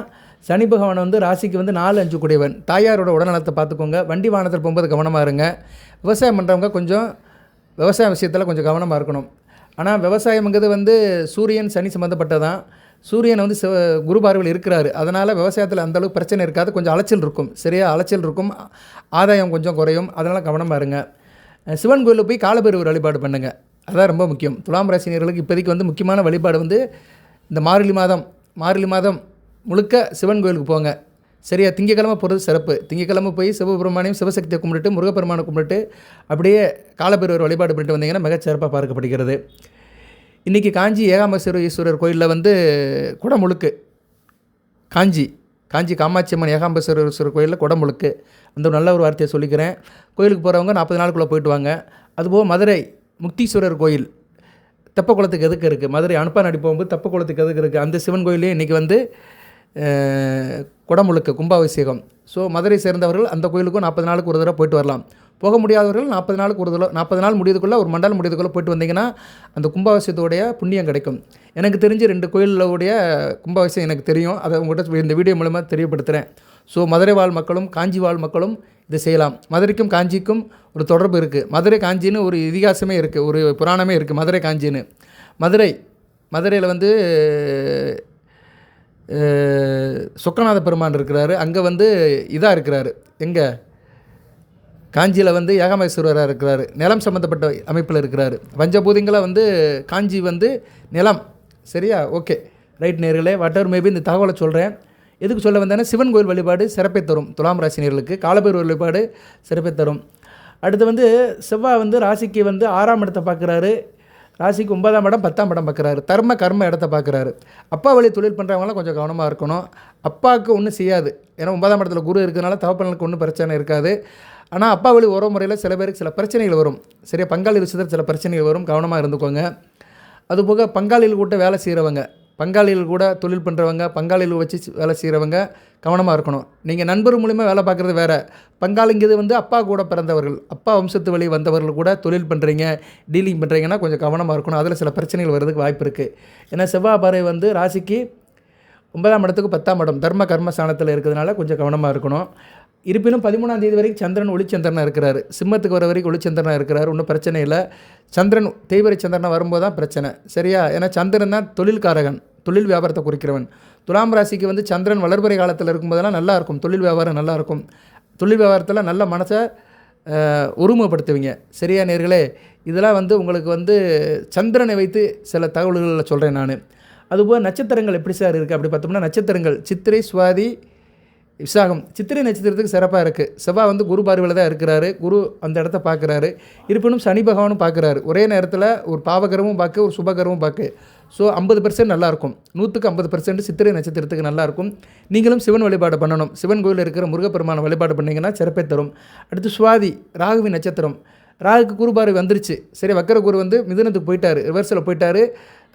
சனி பகவான் வந்து ராசிக்கு வந்து 4, 5 கூடியவன். தாயாரோட உடல்நலத்தை பார்த்துக்கோங்க. வண்டி வாகனத்தில் போகும்போது கவனமாக இருங்க. விவசாயம் பண்ணுறவங்க கொஞ்சம் விவசாய விஷயத்தில் கொஞ்சம் கவனமாக இருக்கணும். ஆனால் விவசாயம்ங்கிறது வந்து சூரியன் சனி சம்மந்தப்பட்டதான். சூரியன் வந்து குரு பார்வையில் இருக்கிறாரு, அதனால் விவசாயத்தில் அந்தளவுக்கு பிரச்சனை இருக்காது, கொஞ்சம் அலைச்சல் இருக்கும். சரியா, அலைச்சல் இருக்கும், ஆதாயம் கொஞ்சம் குறையும், அதனால் கவனமாக இருங்க. சிவன் கோயிலில் போய் காலபைரவர் வழிபாடு பண்ணுங்கள், அதான் ரொம்ப முக்கியம். துலாம் ராசினியர்களுக்கு இப்போதைக்கு வந்து முக்கியமான வழிபாடு வந்து இந்த மார்கழி மாதம் முழுக்க சிவன் கோயிலுக்கு போங்க. சரியா, திங்கக்கிழமை போகிறது சிறப்பு. திங்கக்கிழமை போய் சிவபெருமானையும் சிவசக்தியை கும்பிட்டு, முருகப்பெருமானை கும்பிட்டு, அப்படியே காலபைரவர் வழிபாடு பண்ணிட்டு வந்தீங்கன்னா மிகச்சிறப்பாக பார்க்கப்படுகிறது. இன்றைக்கி காஞ்சி ஏகாம்பரேஸ்வரர் ஈஸ்வரர் கோயிலில் வந்து குடமுழுக்கு, காஞ்சி காமாட்சி அம்மன் ஏகாம்பரேஸ்வரர் கோயிலில் குடமுழுக்கு, அந்த ஒரு நல்ல ஒரு வார்த்தையை சொல்லிக்கிறேன். கோயிலுக்கு போகிறவங்க 40 நாளுக்குள்ளே போயிட்டு வாங்க. அதுபோக மதுரை முக்தீஸ்வரர் கோயில் தெப்பக்குளத்துக்கு எதுக்கு இருக்குது, மதுரை அனுப்பானடி போகும்போது தெப்பக்குளத்துக்கு எதுக்கு இருக்குது, அந்த சிவன் கோயிலே இன்றைக்கி வந்து குடமுழுக்கு, கும்பாபிஷேகம். ஸோ மதுரை சேர்ந்தவர்கள் அந்த கோயிலுக்கும் 40 நாளுக்கு ஒரு தடவை போயிட்டு வரலாம். போக முடியாதவர்கள் 40 நாளுக்கு ஒரு தடவை, 40 நாள் முடியதுக்குள்ளே, ஒரு மண்டலம் முடியதுக்குள்ளே போயிட்டு வந்தீங்கன்னா அந்த கும்பாபிஷேகத்தோடைய புண்ணியம் கிடைக்கும். எனக்கு தெரிஞ்சு 2 கோயிலுடைய கும்பாபிஷேகம் எனக்கு தெரியும், அதை உங்கள்கிட்ட இந்த வீடியோ மூலமாக தெரியப்படுத்துகிறேன். ஸோ மதுரை வாழ் மக்களும் காஞ்சி வாழ் மக்களும் இதை செய்யலாம். மதுரைக்கும் காஞ்சிக்கும் ஒரு தொடர்பு இருக்குது. மதுரை காஞ்சின்னு ஒரு இதிகாசமே இருக்குது, ஒரு புராணமே இருக்குது, மதுரை காஞ்சின்னு. மதுரையில் வந்து சொக்கநாத பெருமான் இருக்கிறாரு, அங்கே வந்து இதாக இருக்கிறாரு, எங்கே காஞ்சியில் வந்து ஏகாம்பரேஸ்வரராக இருக்கிறாரு, நிலம் சம்மந்தப்பட்ட அமைப்பில் இருக்கிறாரு. பஞ்சபூதங்களாக வந்து காஞ்சி வந்து நிலம். சரியா, ஓகே ரைட் நேர்களே, வாட்டர் மேபி இந்த தகவலை சொல்கிறேன். எதுக்கு சொல்ல வந்தேன்னா, சிவன் கோயில் வழிபாடு சிறப்பை தரும். துலாம் ராசினியர்களுக்கு காலபைரவர் வழிபாடு சிறப்பை தரும். அடுத்து வந்து செவ்வாய் வந்து ராசிக்கு வந்து 6ஆம் இடத்தை பார்க்குறாரு, ராசிக்கு 9ஆம் இடம் 10ஆம் இடம் பார்க்குறாரு, தர்ம கர்ம இடத்தை பார்க்குறாரு. அப்பா வழி தொழில் பண்ணுறவங்களாம் கொஞ்சம் கவனமாக இருக்கணும். அப்பாவுக்கு ஒன்றும் செய்யாது, ஏன்னா 9ஆம் இடத்துல குரு இருக்கிறதுனால தகப்பனுக்கு ஒன்றும் பிரச்சனை இருக்காது. ஆனால் அப்பா வழி உறவு முறையில் சில பேருக்கு சில பிரச்சனைகள் வரும். சரியா, பங்காளி விஷயத்தில் சில பிரச்சனைகள் வரும், கவனமாக இருந்துக்கோங்க. அதுபோக பங்காளிகள் கூட வேலை செய்கிறவங்க, பங்காளிகள் கூட தொழில் பண்ணுறவங்க, பங்காளிகள் வச்சு வேலை செய்கிறவங்க கவனமாக இருக்கணும். நீங்கள் நண்பர் மூலிமா வேலை பார்க்குறது வேறு, பங்காளிங்கிறது அப்பா கூட பிறந்தவர்கள், அப்பா வம்சத்து வழி வந்தவர்கள் கூட தொழில் பண்ணுறீங்க, டீலிங் பண்ணுறீங்கன்னா கொஞ்சம் கவனமாக இருக்கணும். அதில் சில பிரச்சனைகள் வர்றதுக்கு வாய்ப்பு இருக்குது. ஏன்னா செவ்வாய் பார்வை ராசிக்கு 9ஆம் இடத்துக்கு 10ஆம் இடம் தர்ம கர்ம ஸ்தானத்தில் இருக்கிறதுனால கொஞ்சம் கவனமாக இருக்கணும். இருப்பினும் 13ஆம் தேதி வரைக்கும் சந்திரன் ஒளிச்சந்திரனாக இருக்கிறாரு, சிம்மத்துக்கு வர வரைக்கும் ஒளிச்சந்திரனாக இருக்கிறார், ஒன்றும் பிரச்சனை இல்லை. சந்திரன் தேய்பிரை சந்திரனாக வரும்போது தான் பிரச்சனை. சரியா, ஏன்னா சந்திரன் தான் தொழில்காரகன், தொழில் வியாபாரத்தை குறிக்கிறவன். துலாம் ராசிக்கு சந்திரன் வளர்பிறை காலத்தில் இருக்கும்போதெல்லாம் நல்லாயிருக்கும், தொழில் வியாபாரம் நல்லாயிருக்கும், தொழில் வியாபாரத்தில் நல்ல மனசை ஒருமுகப்படுத்துவீங்க. சரியா நேர்களே, இதெல்லாம் உங்களுக்கு சந்திரனை வைத்து சில தகவல்களில் சொல்கிறேன் நான். அதுபோல் நட்சத்திரங்கள் எப்படி சார் இருக்குது அப்படி பார்த்தோம்னா, நட்சத்திரங்கள் சித்திரை, சுவாதி, விசாகம். சித்திரை நட்சத்திரத்துக்கு சிறப்பாக இருக்குது. செவ்வாய் குரு பார்வையில் தான் இருக்கிறாரு, குரு அந்த இடத்த பார்க்குறாரு. இருப்பினும் சனி பகவானும் பார்க்குறாரு. ஒரே நேரத்தில் ஒரு பாவகரமும் பார்க்க, ஒரு சுபகரமும் பார்க்க. ஸோ 50% நல்லாயிருக்கும், 100க்கு 50% சித்திரை நட்சத்திரத்துக்கு நல்லாயிருக்கும். நீங்களும் சிவன் வழிபாடு பண்ணணும். சிவன் கோயிலில் இருக்கிற முருகப்பெருமான வழிபாடு பண்ணிங்கன்னா சிறப்பை தரும். அடுத்து சுவாதி, ராகுவின் நட்சத்திரம். ராகுக்கு குரு பார்வை வந்துருச்சு. சரி, வக்கர குரு மிதுனத்துக்கு போயிட்டார், ரிவர்ஸில் போயிட்டார்.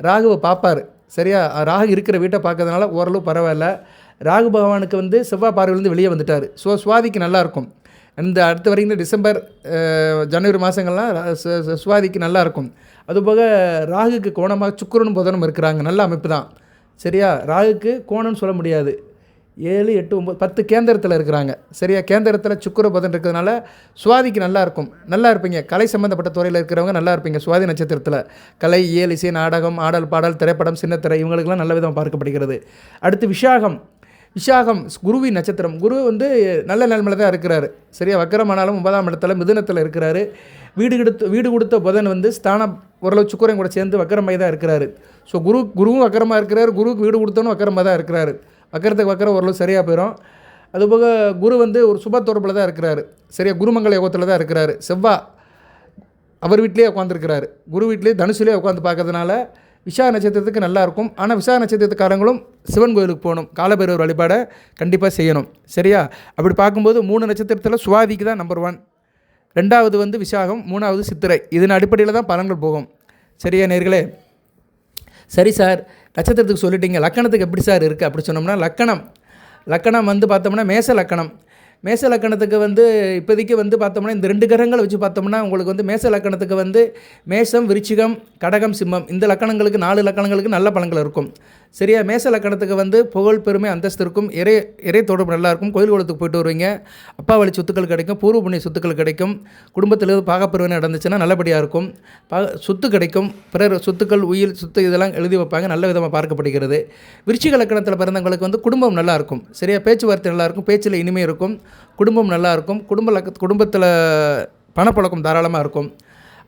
ராகுவை பார்ப்பார். சரியா, ராகு இருக்கிற வீட்டை பார்க்கறதுனால ஓரளவு பரவாயில்ல. ராகு பகவானுக்கு செவ்வாய் பார்வையிலேருந்து வெளியே வந்துட்டார். ஸோ சுவாதிக்கு நல்லாயிருக்கும். இந்த அடுத்த வரைக்கும் டிசம்பர் ஜனவரி மாதங்கள்லாம் சுவாதிக்கு நல்லாயிருக்கும். அதுபோக ராகுக்கு கோணமாக சுக்கிரனும் புதனும் இருக்கிறாங்க, நல்ல அமைப்பு தான். சரியா, ராகுக்கு கோணம்னு சொல்ல முடியாது, 7, 8, 9, 10 கேந்திரத்தில் இருக்கிறாங்க. சரியா, கேந்திரத்தில் சுக்கிர புதன் இருக்கிறதுனால சுவாதிக்கு நல்லாயிருக்கும், நல்லா இருப்பீங்க. கலை சம்மந்தப்பட்ட துறையில் இருக்கிறவங்க நல்லா இருப்பீங்க. சுவாதி நட்சத்திரத்தில் கலை, இயல், இசை, நாடகம், ஆடல், பாடல், திரைப்படம், சின்னத்திரை இவங்களுக்கெல்லாம் நல்ல விதமாக பார்க்கப்படுகிறது. அடுத்து விசாகம். விசாகம் குருவின் நட்சத்திரம். குரு நல்ல நிலைமையில் தான் இருக்கிறாரு. சரியா, வக்கரமானாலும் 9ஆம் இடத்துல மிதுனத்தில் இருக்கிறாரு. வீடு கொடுத்த புதன் ஸ்தானம் ஓரளவு சுக்கிரன் கூட சேர்ந்து வக்கரமாய் தான் இருக்கிறாரு. ஸோ குருவும் வக்கரமாக இருக்கிறார், குருவுக்கு வீடு கொடுத்தவனும் வக்கரமாக தான் இருக்கிறாரு. வக்கரத்துக்கு வக்கரம் ஓரளவு சரியாக போயிடும். அதுபோக குரு ஒரு சுப தொடர்பில் தான் இருக்கிறாரு. சரியா, குருமங்கல யோகத்தில் தான் இருக்கிறாரு. செவ்வாய் அவர் வீட்டிலே உட்காந்துருக்கிறாரு, குரு வீட்டிலே தனுசுலேயே உட்காந்து பார்க்கறதுனால விசாக நட்சத்திரத்துக்கு நல்லாயிருக்கும். ஆனால் விசாக நட்சத்திரத்துக்காரங்களும் சிவன் கோயிலுக்கு போகணும், காலபைரவர் வழிபாடை கண்டிப்பாக செய்யணும். சரியா, அப்படி பார்க்கும்போது 3 நட்சத்திரத்தில் சுவாதிக்கு தான் நம்பர் 1, 2வது விசாகம், 3வது சித்திரை. இதன் அடிப்படையில் தான் பலன்கள் போகும். சரியா நேர்களே. சரி சார், நட்சத்திரத்துக்கு சொல்லிட்டீங்க, லக்கணத்துக்கு எப்படி சார் இருக்குது அப்படி சொன்னோம்னா, லக்கணம் பார்த்தோம்னா மேச லக்கணம். மேச லக்கணத்துக்கு இப்போதைக்கு பார்த்தோம்னா இந்த 2 கிரகங்களை வச்சு பார்த்தோம்னா உங்களுக்கு மேச லக்கணத்துக்கு மேசம், விருச்சிகம், கடகம், சிம்மம் இந்த லக்கணங்களுக்கு 4 லக்கணங்களுக்கு நல்ல பலன்கள் இருக்கும். சரியா, மேச லக்கணத்துக்கு புகழ், பெருமை, அந்தஸ்து இருக்கும், இறை தொடர்பு நல்லாயிருக்கும், கோயில் குளத்துக்கு போயிட்டு வருவீங்க, அப்பா வழி சொத்துக்கள் கிடைக்கும், பூர்வ புண்ணிய சொத்துக்கள் கிடைக்கும், குடும்பத்தில் பாகப்பிரிவினை நடந்துச்சுன்னா நல்லபடியாக இருக்கும், சொத்து கிடைக்கும், பிறர் சொத்துக்கள், உயிர் சொத்து இதெல்லாம் எழுதி வைப்பாங்க, நல்ல விதமாக பார்க்கப்படுகிறது. விருச்சிக லக்கணத்தில் பிறந்தவங்களுக்கு குடும்பம் நல்லாயிருக்கும். சரியா, பேச்சுவார்த்தை நல்லாயிருக்கும், பேச்சில் இனிமை இருக்கும், குடும்பம் நல்லாயிருக்கும், குடும்பத்தில் பணப்பழக்கம் தாராளமாக இருக்கும்.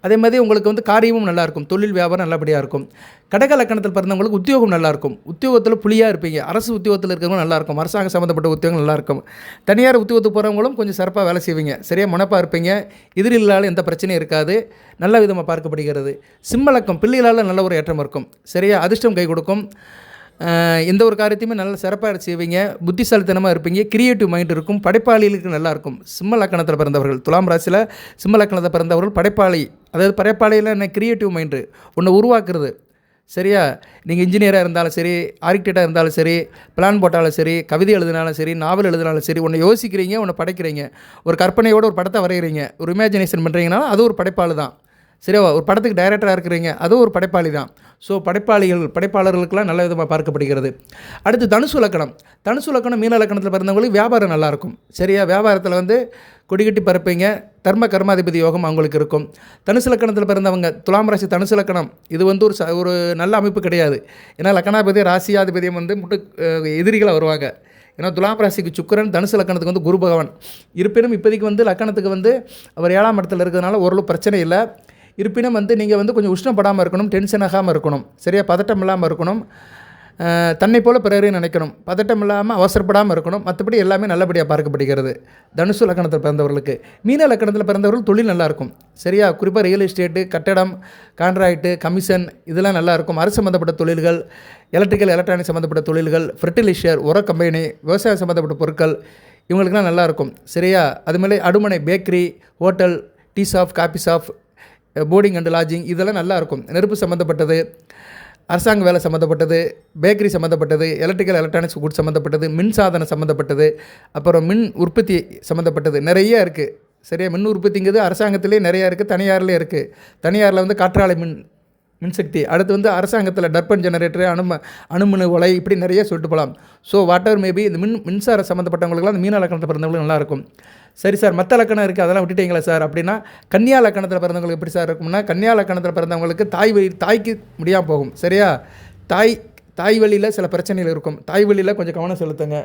அதே மாதிரி உங்களுக்கு காரியமும் நல்லாயிருக்கும், தொழில் வியாபாரம் நல்லபடியாக இருக்கும். கடக லக்கணத்தில் பிறந்தவங்களுக்கு உத்தியோகம் நல்லாயிருக்கும், உத்தியோகத்தில் புலியாக இருப்பீங்க, அரசு உத்தியோகத்தில் இருக்கிறவங்க நல்லாயிருக்கும், அரசாங்க சம்மந்தப்பட்ட உத்தியோகம் நல்லாயிருக்கும். தனியார் உத்தியோகத்துக்கு போகிறவங்களும் கொஞ்சம் சிறப்பாக வேலை செய்வீங்க. சரியாக முனைப்பாக இருப்பீங்க, எதிரிகளால் எந்த பிரச்சனையும் இருக்காது, நல்ல விதமாக பார்க்கப்படுகிறது. சிம்மலக்கம் பிள்ளைகளால் நல்ல ஒரு ஏற்றம் இருக்கும். சரியா, அதிர்ஷ்டம் கை கொடுக்கும், எந்த ஒரு காரியத்தையுமே நல்ல சிறப்பாக செய்வீங்க, புத்திசாலித்தனமாக இருப்பீங்க, கிரியேட்டிவ் மைண்ட் இருக்கும், படைப்பாளிகளுக்கு நல்லாயிருக்கும். சிம்ம லக்கணத்தில் பிறந்தவர்கள், துலாம் ராசியில் சிம்ம லக்கணத்தில் பிறந்தவர்கள் படைப்பாளி, அதாவது படைப்பாளியில் என்ன கிரியேட்டிவ் மைண்டு ஒன்று உருவாக்குறது. சரியா, நீங்கள் இன்ஜினியராக இருந்தாலும் சரி, ஆர்கிடெக்டாக இருந்தாலும் சரி, பிளான் போட்டாலும் சரி, கவிதை எழுதினாலும் சரி, நாவல் எழுதினாலும் சரி, ஒன்று யோசிக்கிறீங்க, ஒன்று படைக்கிறீங்க, ஒரு கற்பனையோடு ஒரு படத்தை வரைகிறீங்க, ஒரு இமேஜினேஷன் பண்ணுறீங்கன்னா அது ஒரு படைப்பாளி தான். சரியா, ஒரு படத்துக்கு டைரக்டராக இருக்கிறீங்க, அதுவும் ஒரு படைப்பாளி தான். ஸோ படைப்பாளர்களுக்கெல்லாம் நல்ல விதமாக பார்க்கப்படுகிறது. அடுத்து தனுசு லக்கணம் மீன லக்கணத்தில் பிறந்தவங்களுக்கு வியாபாரம் நல்லாயிருக்கும். சரியா, வியாபாரத்தில் கொடிகட்டி பறப்பீங்க, தர்ம கர்மாதிபதி யோகம் அவங்களுக்கு இருக்கும். தனுசு லக்கணத்தில் பிறந்தவங்க, துலாம் ராசி தனுசு லக்கணம், இது ஒரு நல்ல அமைப்பு கிடையாது. ஏன்னா லக்கணாதிபதி ராசியாதிபதியம் எதிரிகளாக வருவாங்க. ஏன்னா துலாம் ராசிக்கு சுக்கிரன், தனுசு லக்கணத்துக்கு குரு பகவான். இருப்பினும் இப்போதைக்கு லக்கணத்துக்கு அவர் 7ஆம் இடத்துல இருக்கிறதுனால ஓரளவு பிரச்சனை இல்லை. இருப்பினும் நீங்கள் கொஞ்சம் உஷ்ணப்படாமல் இருக்கணும், டென்ஷன் ஆகாமல் இருக்கணும். சரியா, பதட்டம் இல்லாமல் இருக்கணும், தன்னை போல் பிறரையும் நினைக்கணும், பதட்டம் இல்லாமல் அவசரப்படாமல் இருக்கணும். மற்றபடி எல்லாமே நல்லபடியாக பார்க்கப்படுகிறது தனுசு லக்கணத்தில் பிறந்தவர்களுக்கு. மீன லக்கணத்தில் பிறந்தவர்கள் தொழில் நல்லாயிருக்கும். சரியா, குறிப்பாக ரியல் எஸ்டேட்டு, கட்டடம், கான்ட்ராக்டு, கமிஷன் இதெல்லாம் நல்லாயிருக்கும். அரசு சம்மந்தப்பட்ட தொழில்கள், எலக்ட்ரிக்கல் எலக்ட்ரானிக் சம்மந்தப்பட்ட தொழில்கள், ஃபெர்டிலைசர், உர கம்பெனி, விவசாயம் சம்மந்தப்பட்ட பொருட்கள் இவங்களுக்குலாம் நல்லாயிருக்கும். சரியா? அதுமாதிரி அடுமனை bakery, hotel, tea shop, coffee shop, boarding and lodging இதெல்லாம் நல்லாயிருக்கும். நெருப்பு சம்மந்தப்பட்டது, அரசாங்க வேலை சம்மந்தப்பட்டது, பேக்கரி சம்மந்தப்பட்டது, எலக்ட்ரானிக்ஸ் குட்ஸ் சம்மந்தப்பட்டது, மின் சாதனம் சம்மந்தப்பட்டது, அப்புறம் மின் உற்பத்தி சம்மந்தப்பட்டது நிறைய இருக்குது. சரியா? மின் உற்பத்திங்கிறது அரசாங்கத்திலே நிறையா இருக்குது, தனியாரிலே இருக்குது. தனியாரில் வந்து காற்றாலை மின்சக்தி, அடுத்து வந்து அரசாங்கத்தில் டர்பன் ஜெனரேட்டரு, அணுமின் உலை, இப்படி நிறைய சொல்லிட்டு போகலாம். ஸோ வாட் எவர் மேபி இந்த மின்சார சம்மந்தப்பட்டவங்களுக்குலாம் அந்த மீன லக்கணத்தில் பிறந்தவங்களுக்கு நல்லாயிருக்கும். சரி சார், மற்ற லக்கணம் இருக்குது அதெல்லாம் விட்டுட்டீங்களா சார் அப்படின்னா, கன்னியா லக்கணத்தில் பிறந்தவங்களுக்கு எப்படி சார் இருக்கும்னா, கன்னியா லக்கணத்தில் பிறந்தவங்களுக்கு தாய்க்கு முடியாமல் போகும். சரியா? தாய் வழியில் சில பிரச்சனைகள் இருக்கும். தாய் வழியில் கொஞ்சம் கவனம் செலுத்துங்க.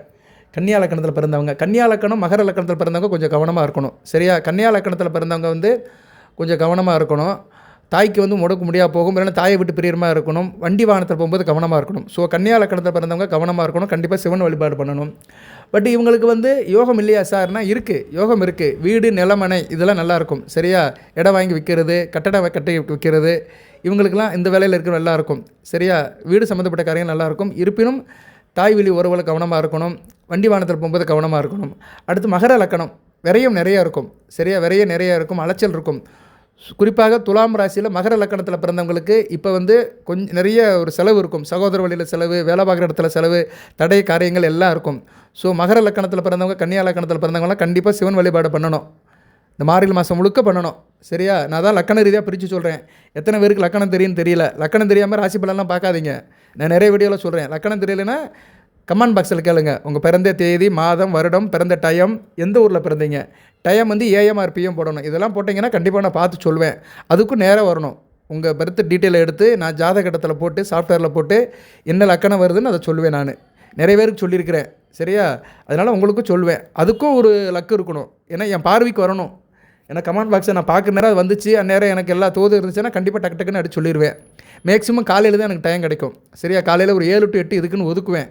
கன்னியா லக்கணத்தில் பிறந்தவங்க, கன்னியா லக்கணம் மகர லக்கணத்தில் பிறந்தவங்க கொஞ்சம் கவனமாக இருக்கணும். சரியா? கன்னியா லக்கணத்தில் பிறந்தவங்க வந்து கொஞ்சம் கவனமாக இருக்கணும். தாய்க்கு வந்து முடக்க முடியாது போகும், இல்லைன்னா தாயை விட்டு பிரியமாக இருக்கணும். வண்டி வாகனத்தில் போகும்போது கவனமாக இருக்கணும். ஸோ கன்னியா லக்கணத்தில் பிறந்தவங்க கவனமாக இருக்கணும். கண்டிப்பாக சிவன் வழிபாடு பண்ணணும். பட் இவங்களுக்கு வந்து யோகம் இல்லையா சார்னா இருக்குது, யோகம் இருக்குது. வீடு, நிலமனை இதெல்லாம் நல்லாயிருக்கும். சரியா? இடம் வாங்கி விற்கிறது, கட்டடம் கட்டி விற்கிறது, இவங்களுக்கெல்லாம் இந்த வேலையில் இருக்கிற நல்லாயிருக்கும். சரியா? வீடு சம்மந்தப்பட்ட காரியங்கள் நல்லாயிருக்கும். இருப்பினும் தாய் வழி உறவுகளை கவனமாக இருக்கணும். வண்டி வாகனத்தில் போகும்போது கவனமாக இருக்கணும். அடுத்து மகர லக்கணம், விரயம் நிறையா இருக்கும். சரியா? விரயம் நிறையா இருக்கும், அலைச்சல் இருக்கும். குறிப்பாக துலாம் ராசியில் மகர லக்கணத்தில் பிறந்தவங்களுக்கு இப்போ வந்து கொஞ்சம் நிறைய ஒரு செலவு இருக்கும். சகோதர வழியில் செலவு, வேலை பார்க்குற இடத்துல செலவு, தடை காரியங்கள் எல்லாம் இருக்கும். ஸோ மகர லக்கணத்தில் பிறந்தவங்க, கன்னியா லக்கணத்தில் பிறந்தவங்களாம் கண்டிப்பாக சிவன் வழிபாடு பண்ணணும். இந்த மார்கழி மாதம் முழுக்க பண்ணணும். சரியா? நான் தான் லக்கண ரீதியாக பிரித்து சொல்கிறேன். எத்தனை பேருக்கு லக்கணம் தெரியும்னு தெரியல. லக்கணம் தெரியாமல் ராசி பலன்லாம் பார்க்காதீங்க. நான் நிறைய வீடியோவில் சொல்கிறேன். லக்கணம் தெரியலைன்னா கமெண்ட் பாக்ஸில் கேளுங்க. உங்கள் பிறந்த தேதி, மாதம், வருடம், பிறந்த டைம், எந்த ஊரில் பிறந்தீங்க, டைம் வந்து ஏஎம்ஆர் பிஎம் போடணும். இதெல்லாம் போட்டிங்கன்னா கண்டிப்பாக நான் பார்த்து சொல்லுவேன். அதுக்கும் நேராக வரணும். உங்கள் பர்த் டீட்டெயிலை எடுத்து நான் ஜாதகத்தில் போட்டு சாஃப்ட்வேரில் போட்டு என்ன லக்கணம் வருதுன்னு அதை சொல்லுவேன். நான் நிறைய பேருக்கு சொல்லியிருக்கிறேன். சரியா? அதனால் உங்களுக்கும் சொல்லுவேன். அதுக்கும் ஒரு லக்கு இருக்கணும். ஏன்னா என் பார்வைக்கு வரணும். ஏன்னா கமெண்ட் பாக்ஸை நான் பார்க்குற நேரம் அது வந்துச்சு, அந்நேரம் எனக்கு எல்லா தோது இருந்துச்சுன்னா கண்டிப்பாக டக்குன்னு அடிச்சு சொல்லிடுவேன். மேக்ஸிமம் காலையில் தான் எனக்கு டைம் கிடைக்கும். சரியா? காலையில் ஒரு 7 to 8 இதுக்குன்னு ஒதுக்குவேன்.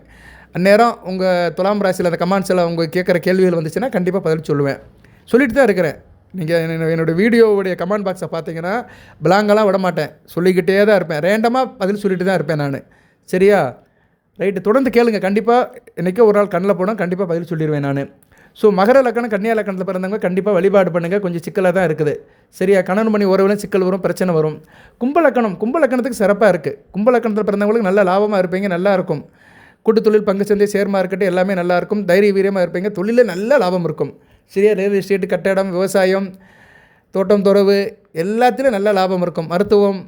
அந்நேரம் உங்கள் துலாம் ராசியில் அந்த கமெண்ட்ஸில் அவங்க கேட்குற கேள்விகள் வந்துச்சுன்னா கண்டிப்பாக பதில் சொல்லுவேன். சொல்லிட்டு தான் இருக்கிறேன். நீங்கள் என்னோடய வீடியோவுடைய கமெண்ட் பாக்ஸை பார்த்தீங்கன்னா பிளாங்கெல்லாம் விட மாட்டேன், சொல்லிக்கிட்டே தான் இருப்பேன். ரேண்டமாக பதில் சொல்லிட்டு தான் இருப்பேன் நான். சரியா? ரைட்டு, தொடர்ந்து கேளுங்க. கண்டிப்பாக என்றைக்கோ ஒரு நாள் கண்ணில் போனால் கண்டிப்பாக பதில் சொல்லிடுவேன் நான். ஸோ மகர லக்கணம், கன்னியா லக்கணத்தில் பிறந்தவங்க கண்டிப்பாக வழிபாடு பண்ணுங்கள். கொஞ்சம் சிக்கலாக தான் இருக்குது. சரியா? கணவன் மணி உறவுலையும் சிக்கல் வரும், பிரச்சனை வரும். கும்பலக்கணத்துக்கு சிறப்பாக இருக்குது. கும்பலக்கணத்தில் பிறந்தவங்களுக்கு நல்ல லாபமாக இருப்பீங்க, நல்லாயிருக்கும். கூட்டு தொழில், பங்கு சந்தை, ஷேர் மார்க்கெட்டு எல்லாமே நல்லாயிருக்கும். தைரிய வீரியமாக இருப்பீங்க. தொழிலில் நல்ல லாபம் இருக்கும். சரியா? ரியல் எஸ்டேட்டு, கட்டடம், விவசாயம், தோட்டம், துறவு எல்லாத்துலேயும் நல்ல லாபம் இருக்கும். மருத்துவம்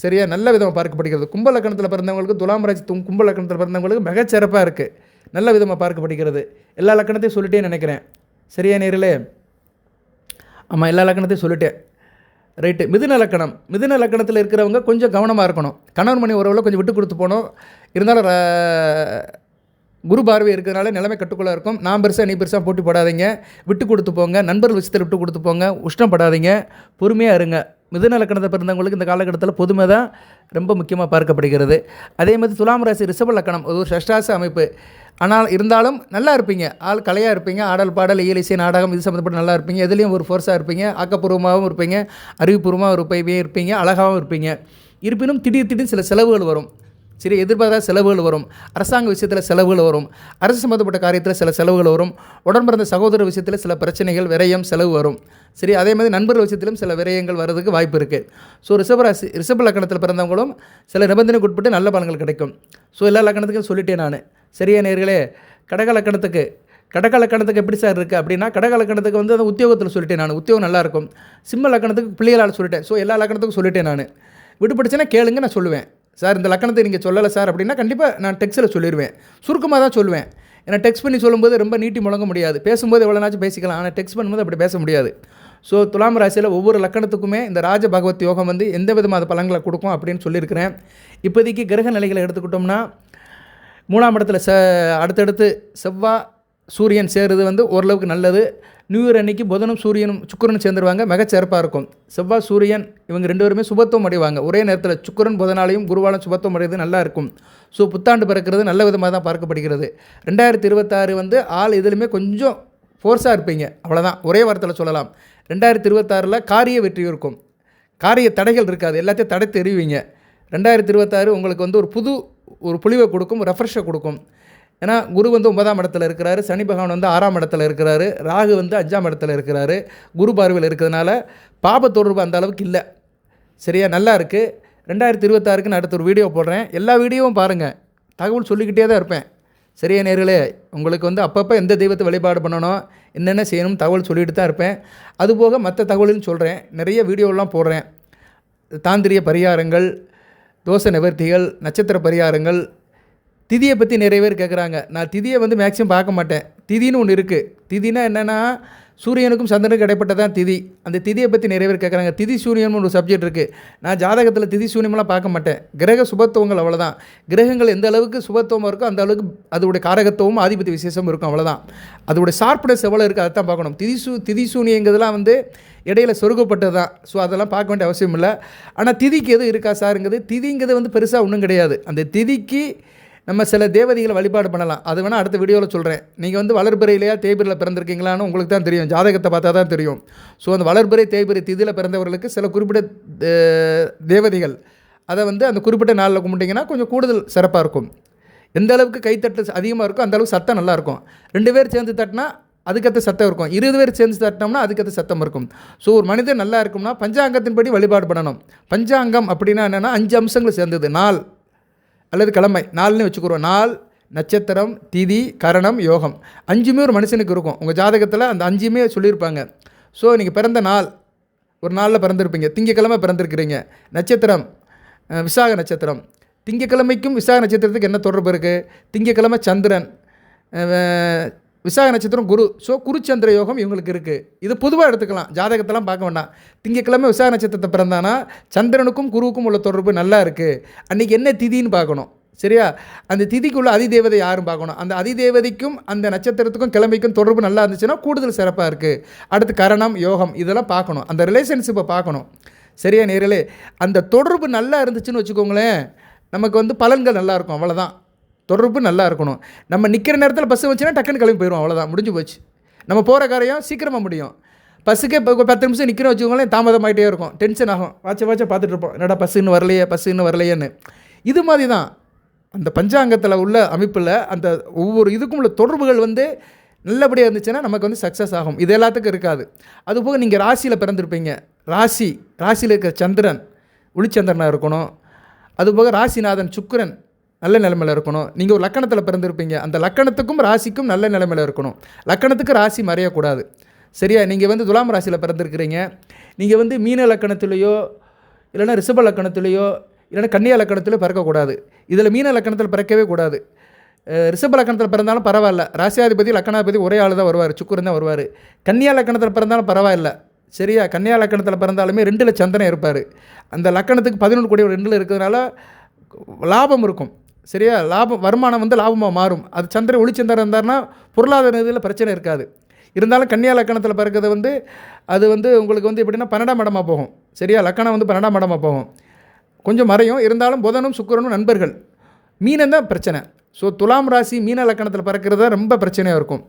சரியா நல்ல விதமாக பார்க்கப்படுகிறது. கும்பலக்கணத்தில் பிறந்தவங்களுக்கு, துலாம் ராசி கும்பலக்கணத்தில் பிறந்தவங்களுக்கு மிகச்சிறப்பாக இருக்குது. நல்ல விதமாக பார்க்கப்படுகிறது. எல்லா லக்கணத்தையும் சொல்லிட்டேன்னு நினைக்கிறேன். சரியா நேரில்? ஆமாம், எல்லா லக்கணத்தையும் சொல்லிட்டேன். ரைட்டு. மிதுன லக்கணத்தில் இருக்கிறவங்க கொஞ்சம் கவனமாக இருக்கணும். கணவன் மணி உறவில் கொஞ்சம் விட்டு கொடுத்து போகணும். இருந்தாலும் குரு பார்வை இருக்கிறதுனால நிலைமை கட்டுக்குள்ளே இருக்கும். நான் பெருசாக நீ பெருசாக போட்டி போடாதீங்க, விட்டு கொடுத்து போங்க. நண்பர்கள் விஷயத்தில் விட்டு கொடுத்து போங்க, உஷ்ணப்படாதீங்க, பொறுமையாக இருங்க. மிதுன லக்கணத்தை பிறந்தவங்களுக்கு இந்த காலகட்டத்தில் பொதுமை தான் ரொம்ப முக்கியமாக பார்க்கப்படுகிறது. அதே மாதிரி துலாம் ராசி ரிஷப லக்கணம் ஒரு ஷஷ்டாச அமைப்பு. ஆனால் இருந்தாலும் நல்லா இருப்பீங்க. ஆள் கலையாக இருப்பீங்க. ஆடல், பாடல், இயல், இசை, நாடகம் இது சம்மந்தப்பட்டு நல்லா இருப்பீங்க. எதுலேயும் ஒரு ஃபோர்ஸாக இருப்பீங்க. ஆக்கப்பூர்வமாகவும் இருப்பீங்க, அறிவுபூர்வமாக இருப்பீங்க, அழகாகவும் இருப்பீங்க. இருப்பினும் திடீர் சில செலவுகள் வரும். சரி, எதிர்பாராத செலவுகள் வரும். அரசாங்க விஷயத்தில் செலவுகள் வரும். அரசு சம்மந்தப்பட்ட காரியத்தில் சில செலவுகள் வரும். உடன் பிறந்த சகோதர விஷயத்தில் சில பிரச்சனைகள், விரயம், செலவு வரும். சரி, அதே மாதிரி நண்பர்கள் விஷயத்திலும் சில விரயங்கள் வர்றதுக்கு வாய்ப்பு இருக்குது. ஸோ ரிஷப லக்கணத்தில் பிறந்தவங்களும் சில நிபந்தனைக்கு உட்பட்டு நல்ல பலன்கள் கிடைக்கும். ஸோ எல்லா லக்கணத்துக்கும் சொல்லிட்டேன் நான். சரியா நேர்களே? கடக லக்கணத்துக்கு எப்படி சார் இருக்குது அப்படின்னா, கடக லக்கணத்துக்கு வந்து அந்த உத்தியோகத்தில் சொல்லிட்டேன் நான். உத்தியோகம் நல்லாயிருக்கும். சிம்ம லக்கணத்துக்கு பிள்ளைகளால் சொல்லிட்டேன். ஸோ எல்லா லக்கணத்துக்கும் சொல்லிட்டேன் நான். விடுபடுச்சுன்னா கேளுங்க, நான் சொல்லுவேன். சார் இந்த லக்கணத்தை நீங்கள் சொல்லலை சார் அப்படின்னா கண்டிப்பாக நான் டெக்ஸ்ட்டில் சொல்லிடுவேன். சுருக்கமாக தான் சொல்லுவேன். ஏன்னா டெக்ஸ்ட் பண்ணி சொல்லும்போது ரொம்ப நீட்டி முழங்க முடியாது. பேசும்போது எவ்வளோ நாச்சும் பேசிக்கலாம், ஆனால் டெக்ஸ்ட் பண்ணும்போது அப்படி பேச முடியாது. ஸோ துலாம் ராசியில் ஒவ்வொரு லக்கணத்துக்குமே இந்த ராஜ பகவத் யோகம் வந்து எந்த விதமான பலன்களை கொடுக்கும் அப்படின்னு சொல்லியிருக்கிறேன். இப்போதைக்கு கிரக நிலைகளை எடுத்துக்கிட்டோம்னா 3ஆம் இடத்துல அடுத்தடுத்து செவ்வாய், சூரியன் சேருது வந்து ஓரளவுக்கு நல்லது. நியூ இயர் அன்றைக்கி புதனும் சூரியனும் சுக்கிரனும் சேர்ந்துருவாங்க, மிகச்சிறப்பாக இருக்கும். செவ்வாய், சூரியன் இவங்க 2 பேருமே சுபத்துவம் அடைவாங்க. ஒரே நேரத்தில் சுக்கிரன் புதனாலையும் குருவாலும் சுபத்துவம் அடைவது நல்லா இருக்கும். ஸோ புத்தாண்டு பிறக்கிறது நல்ல விதமாக தான் பார்க்கப்படுகிறது. 2026 வந்து ஆள் எதுலையுமே கொஞ்சம் ஃபோர்ஸாக இருப்பீங்க, அவ்வளோதான், ஒரே வாரத்தில் சொல்லலாம். 2026 காரிய வெற்றி இருக்கும். காரிய தடைகள் இருக்காது, எல்லாத்தையும் தடை தெரிவிங்க. 2026 உங்களுக்கு வந்து ஒரு புது பொலிவை கொடுக்கும், ரெஃப்ரெஷை கொடுக்கும். ஏன்னா குரு வந்து 9ஆம் இடத்துல இருக்கிறாரு, சனி பகவான் வந்து 6ஆம் இடத்துல இருக்கிறாரு, ராகு வந்து 5ஆம் இடத்துல இருக்கிறாரு, குரு பார்வையில் இருக்கிறதுனால பாப தொடர்பு அந்த அளவுக்கு இல்லை. சரியா, நல்லா இருக்குது. 2026க்கு நான் அடுத்த ஒரு வீடியோ போடுறேன். எல்லா வீடியோவும் பாருங்கள், தகவல் சொல்லிக்கிட்டே தான் இருப்பேன். சரியா நேர்களே, உங்களுக்கு வந்து அப்பப்போ எந்த தெய்வத்தை வழிபாடு பண்ணணும், என்னென்ன செய்யணும் தகவல் சொல்லிட்டு தான் இருப்பேன். அதுபோக மற்ற தகவலும் சொல்கிறேன், நிறைய வீடியோலாம் போடுறேன். தாந்திரிய பரிகாரங்கள், தோஷ நிவர்த்திகள், நட்சத்திர பரிகாரங்கள், திதியை பற்றி நிறைய பேர் கேட்குறாங்க. நான் திதியை வந்து மேக்ஸிமம் பார்க்க மாட்டேன். திதின்னு ஒன்று இருக்குது. திதினா என்னென்னா சூரியனுக்கும் சந்திரனுக்கும் இடைப்பட்டதான் திதி. அந்த திதியை பற்றி நிறைய பேர் கேட்குறாங்க. திதி சூரியன் ஒரு சப்ஜெக்ட் இருக்குது. நான் ஜாதகத்தில் திதி சூரியமெல்லாம் பார்க்க மாட்டேன். கிரக சுபத்துவங்கள் அவ்வளோதான். கிரகங்கள் எந்த அளவுக்கு சுபத்துவமாக இருக்கோ அந்த அளவுக்கு அதோடைய காரகத்துவமும் ஆதிபத்திய விசேஷமும் இருக்கும், அவ்வளோதான். அதோடைய ஷார்ப்னஸ் எவ்வளோ இருக்குது அதை தான் பார்க்கணும். திதி சூனியங்கிறதுலாம் வந்து இடையில சொருகப்பட்டது தான். ஸோ அதெல்லாம் பார்க்க வேண்டிய அவசியம் இல்லை. ஆனால் திதிக்கு எதுவும் இருக்கா சாருங்கிறது, திதிங்கிறது வந்து பெருசாக ஒன்றும் கிடையாது. அந்த திதிக்கு நம்ம சில தேவதைகளை வழிபாடு பண்ணலாம். அது வேணால் அடுத்த வீடியோவில் சொல்கிறேன். நீங்கள் வந்து வளர்பிறையிலையா தேய்பிரையில் பிறந்திருக்கீங்களான்னு உங்களுக்கு தான் தெரியும், ஜாதகத்தை பார்த்தா தான் தெரியும். ஸோ அந்த வளர்பிறை தேய்பிறை திதியில் பிறந்தவர்களுக்கு சில குறிப்பிட்ட தேவதைகள் அதை வந்து அந்த குறிப்பிட்ட நாளில் கும்பிட்டிங்கன்னா கொஞ்சம் கூடுதல் சிறப்பாக இருக்கும். எந்த அளவுக்கு கைத்தட்டு அதிகமாக இருக்கும் அந்த அளவுக்கு சத்தம் நல்லாயிருக்கும். 2 பேர் சேர்ந்து தட்டினா அதுக்கேற்ற சத்தம் இருக்கும், 20 பேர் சேர்ந்து தட்டினோம்னா அதுக்கேற்ற சத்தம் இருக்கும். ஸோ ஒரு மனிதன் நல்லா இருக்கும்னா பஞ்சாங்கத்தின்படி வழிபாடு பண்ணணும். பஞ்சாங்கம் அப்படின்னா என்னென்னா 5 அம்சங்கள் சேர்ந்தது. நாள் அல்லது கிழமை, நாள்னு வச்சுக்கிறோம். நாள், நட்சத்திரம், திதி, கரணம், யோகம், 5மே ஒரு மனுஷனுக்கு இருக்கும். உங்கள் ஜாதகத்தில் அந்த 5மே சொல்லியிருப்பாங்க. ஸோ நீங்கள் பிறந்த நாள், ஒரு நாளில் பிறந்திருப்பீங்க. திங்கக்கிழமை பிறந்திருக்கிறீங்க. நட்சத்திரம் விசாக நட்சத்திரம். திங்கக்கிழமைக்கும் விசாக நட்சத்திரத்துக்கு என்ன தொடர்பு இருக்குது? திங்கக்கிழமை சந்திரன், விசாக நட்சத்திரம் குரு. ஸோ குருச்சந்திர யோகம் இவங்களுக்கு இருக்குது. இது பொதுவாக எடுத்துக்கலாம், ஜாதகத்தெல்லாம் பார்க்க வேண்டாம். திங்கக்கிழமை விசாக நட்சத்திரத்தை பிறந்தானா சந்திரனுக்கும் குருவுக்கும் உள்ள தொடர்பு நல்லா இருக்குது. அன்றைக்கி என்ன திதின்னு பார்க்கணும். சரியா, அந்த திதிக்குள்ள அதிதேவதை யாரும் பார்க்கணும். அந்த அதிதேவதைக்கும் அந்த நட்சத்திரத்துக்கும் கிழமைக்கும் தொடர்பு நல்லா இருந்துச்சுன்னா கூடுதல் சிறப்பாக இருக்குது. அடுத்து கரணம், யோகம் இதெல்லாம் பார்க்கணும், அந்த ரிலேஷன்ஷிப்பை பார்க்கணும். சரியா நேர்களே, அந்த தொடர்பு நல்லா இருந்துச்சுன்னு வச்சுக்கோங்களேன், நமக்கு வந்து பலன்கள் நல்லாயிருக்கும், அவ்வளோதான். தொடர்பு நல்லா இருக்கணும். நம்ம நிற்கிற நேரத்தில் பஸ்ஸு வச்சுன்னா டக்குன்னு கிளம்பி போயிடும், அவ்வளோதான், முடிஞ்சு போச்சு. நம்ம போகிற காரியம் சீக்கிரமாக முடியும். பஸ்ஸுக்கே இப்போ 10 நிமிஷம் நிற்கிறோம் வச்சுக்கோங்களேன், தாமதமாகிட்டே இருக்கும், டென்ஷன் ஆகும், வாட்ச பார்த்துட்டு இருப்போம், என்னடா பஸ்ஸு இன்னும் வரலையேன்னு. இது மாதிரி தான் அந்த பஞ்சாங்கத்தில் உள்ள அமைப்பில் அந்த ஒவ்வொரு இதுக்கும் உள்ள தொடர்புகள் வந்து நல்லபடியாக இருந்துச்சுன்னா நமக்கு வந்து சக்ஸஸ் ஆகும். இது எல்லாத்துக்கும் இருக்காது. அதுபோக நீங்கள் ராசியில் பிறந்திருப்பீங்க. ராசியில் இருக்கிற சந்திரன் ஒளிச்சந்திரனாக இருக்கணும். அதுபோக ராசிநாதன் சுக்கிரன் நல்ல நிலைமையில் இருக்கணும். நீங்கள் ஒரு லக்கணத்தில் பிறந்திருப்பீங்க, அந்த லக்கணத்துக்கும் ராசிக்கும் நல்ல நிலைமையில் இருக்கணும். லக்கணத்துக்கு ராசி மறையக்கூடாது. சரியா, நீங்கள் வந்து துலாம் ராசியில் பிறந்திருக்கிறீங்க, நீங்கள் வந்து மீன லக்கணத்துலேயோ இல்லைனா ரிஷப லக்கணத்துலேயோ இல்லைனா கன்னியா லக்கணத்திலையோ பிறக்கக்கூடாது. இதில் மீன லக்கணத்தில் பிறக்கவே கூடாது. ரிஷப லக்கணத்தில் பிறந்தாலும் பரவாயில்ல, ராசியாதிபதி லக்கணாதிபதி ஒரே ஆள் தான் வருவார், சுக்கிரன் தான் வருவார். கன்னியா லக்கணத்தில் பிறந்தாலும் பரவாயில்ல. சரியா, கன்னியா லக்கணத்தில் பிறந்தாலுமே 2ல் சந்திரன் இருப்பார். அந்த லக்கணத்துக்கு 11 கூடிய 2ல் இருக்கிறதுனால லாபம் இருக்கும். சரியா, வருமானம் வந்து லாபமாக மாறும். அது சந்திரன் ஒளிச்சந்திரன் இருந்தார்னா பொருளாதார இதில் பிரச்சனை இருக்காது. இருந்தாலும் கன்னியா லக்கணத்தில் பிறக்கிறது வந்து அது வந்து உங்களுக்கு வந்து எப்படின்னா 12ஆம் இடமாக போகும். சரியா, லக்கணம் வந்து 12ஆம் இடமாக போகும், கொஞ்சம் மறையும். இருந்தாலும் புதனும் சுக்கிரனும் நண்பர்கள். மீனம் தான் பிரச்சனை. ஸோ துலாம் ராசி மீன லக்கணத்தில் பிறக்கிறது தான் ரொம்ப பிரச்சனையாக இருக்கும்.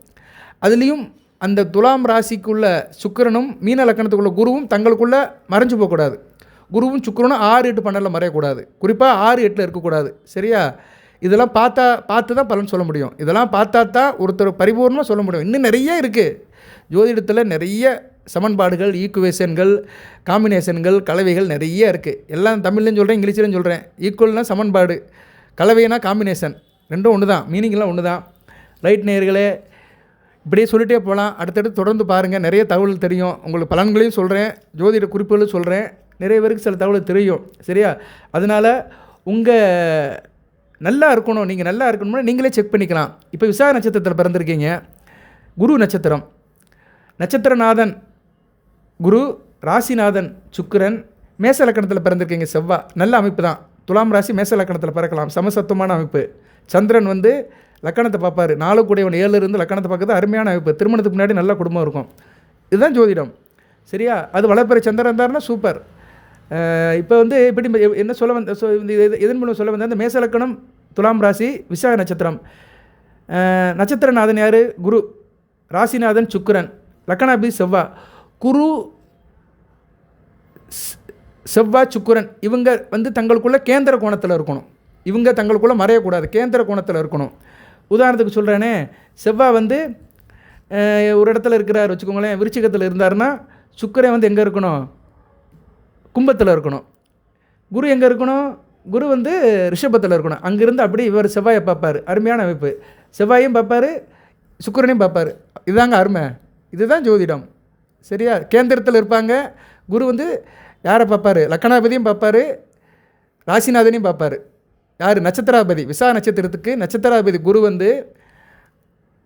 அதுலேயும் அந்த துலாம் ராசிக்குள்ள சுக்கிரனும் மீன லக்கணத்துக்குள்ள குருவும் தங்களுக்குள்ளே மறைஞ்சு போகக்கூடாது. குருவும் சுக்கிரனும் 6, 8, 12 மறையக்கூடாது. குறிப்பாக 6, 8 இருக்கக்கூடாது. சரியா, இதெல்லாம் பார்த்து தான் பலன் சொல்ல முடியும். இதெல்லாம் பார்த்தா தான் ஒருத்தர் பரிபூர்ணமாக சொல்ல முடியும். இன்னும் நிறைய இருக்குது ஜோதிடத்தில், நிறைய சமன்பாடுகள், ஈக்குவேஷன்கள், காம்பினேஷன்கள், கலவைகள் நிறைய இருக்குது. எல்லாம் தமிழ்லையும் சொல்கிறேன், இங்கிலீஷ்லையும் சொல்கிறேன். ஈக்குவல்னால் சமன்பாடு, கலவைனா காம்பினேஷன், ரெண்டும் ஒன்று தான், மீனிங்லாம் ஒன்று தான். ரைட் நேயர்களே, இப்படியே சொல்லிட்டே போகலாம். அடுத்தடுத்து தொடர்ந்து பாருங்கள், நிறைய தகவல் தெரியும். உங்களுக்கு பலன்களையும் சொல்கிறேன், ஜோதிட குறிப்புகளும் சொல்கிறேன். நிறைய பேருக்கு சில தகவல் தெரியும். சரியா, அதனால் உங்கள் நல்லா இருக்கணும், நீங்கள் நல்லா இருக்கணும்னா நீங்களே செக் பண்ணிக்கலாம். இப்போ விசாக நட்சத்திரத்தில் பிறந்திருக்கீங்க, குரு நட்சத்திரம், நட்சத்திரநாதன் குரு, ராசிநாதன் சுக்கிரன், மேச லக்கணத்தில் பிறந்திருக்கீங்க, செவ்வாய். நல்ல அமைப்பு தான். துலாம் ராசி மேச லக்கணத்தில் பிறக்கலாம், சமசத்துவமான அமைப்பு. சந்திரன் வந்து லக்கணத்தை பார்ப்பார், 4 கூடியவன் 7 இருந்து லக்கணத்தை பார்க்குறது அருமையான அமைப்பு. திருமணத்துக்கு முன்னாடி நல்ல குடும்பம் இருக்கும். இதுதான் ஜோதிடம். சரியா, அது வளர்ப்பிறை சந்திரன் இருந்தார்னா சூப்பர். இப்போ வந்து இப்படி என்ன சொல்ல வந்த இதன் மூலம் சொல்ல வந்த அந்த மேச லக்கணம் துலாம் ராசி விசாக நட்சத்திரம். நட்சத்திரநாதன் யார்? குரு. ராசிநாதன் சுக்கிரன், லக்கணாபதி செவ்வாய். குரு செவ்வாய் சுக்கிரன் இவங்க வந்து தங்களுக்குள்ள கேந்திர கோணத்தில் இருக்கணும். இவங்க தங்களுக்குள்ளே மறையக்கூடாது, கேந்திர கோணத்தில் இருக்கணும். உதாரணத்துக்கு சொல்கிறேனே, செவ்வாய் வந்து ஒரு இடத்துல இருக்கிறார் வச்சுக்கோங்களேன், விருச்சிகத்தில் இருந்தாருன்னா சுக்கிரன் வந்து எங்கே இருக்கணும்? கும்பத்தில் இருக்கணும். குரு எங்கே இருக்கணும்? குரு வந்து ரிஷபத்தில் இருக்கணும். அங்கேருந்து அப்படி இவர் செவ்வாயை பார்ப்பார். அருமையான அமைப்பு. செவ்வாயும் பார்ப்பார், சுக்கிரனையும் பார்ப்பார். இதுதாங்க அருமை. இதுதான் ஜோதிடம். சரியா? கேந்திரத்தில் இருப்பாங்க. குரு வந்து யாரை பார்ப்பார்? லக்கணாபதியும் பார்ப்பார், ராசிநாதனையும் பார்ப்பார். யார்? நட்சத்திராபதி. விசா நட்சத்திரத்துக்கு நட்சத்திராபதி குரு வந்து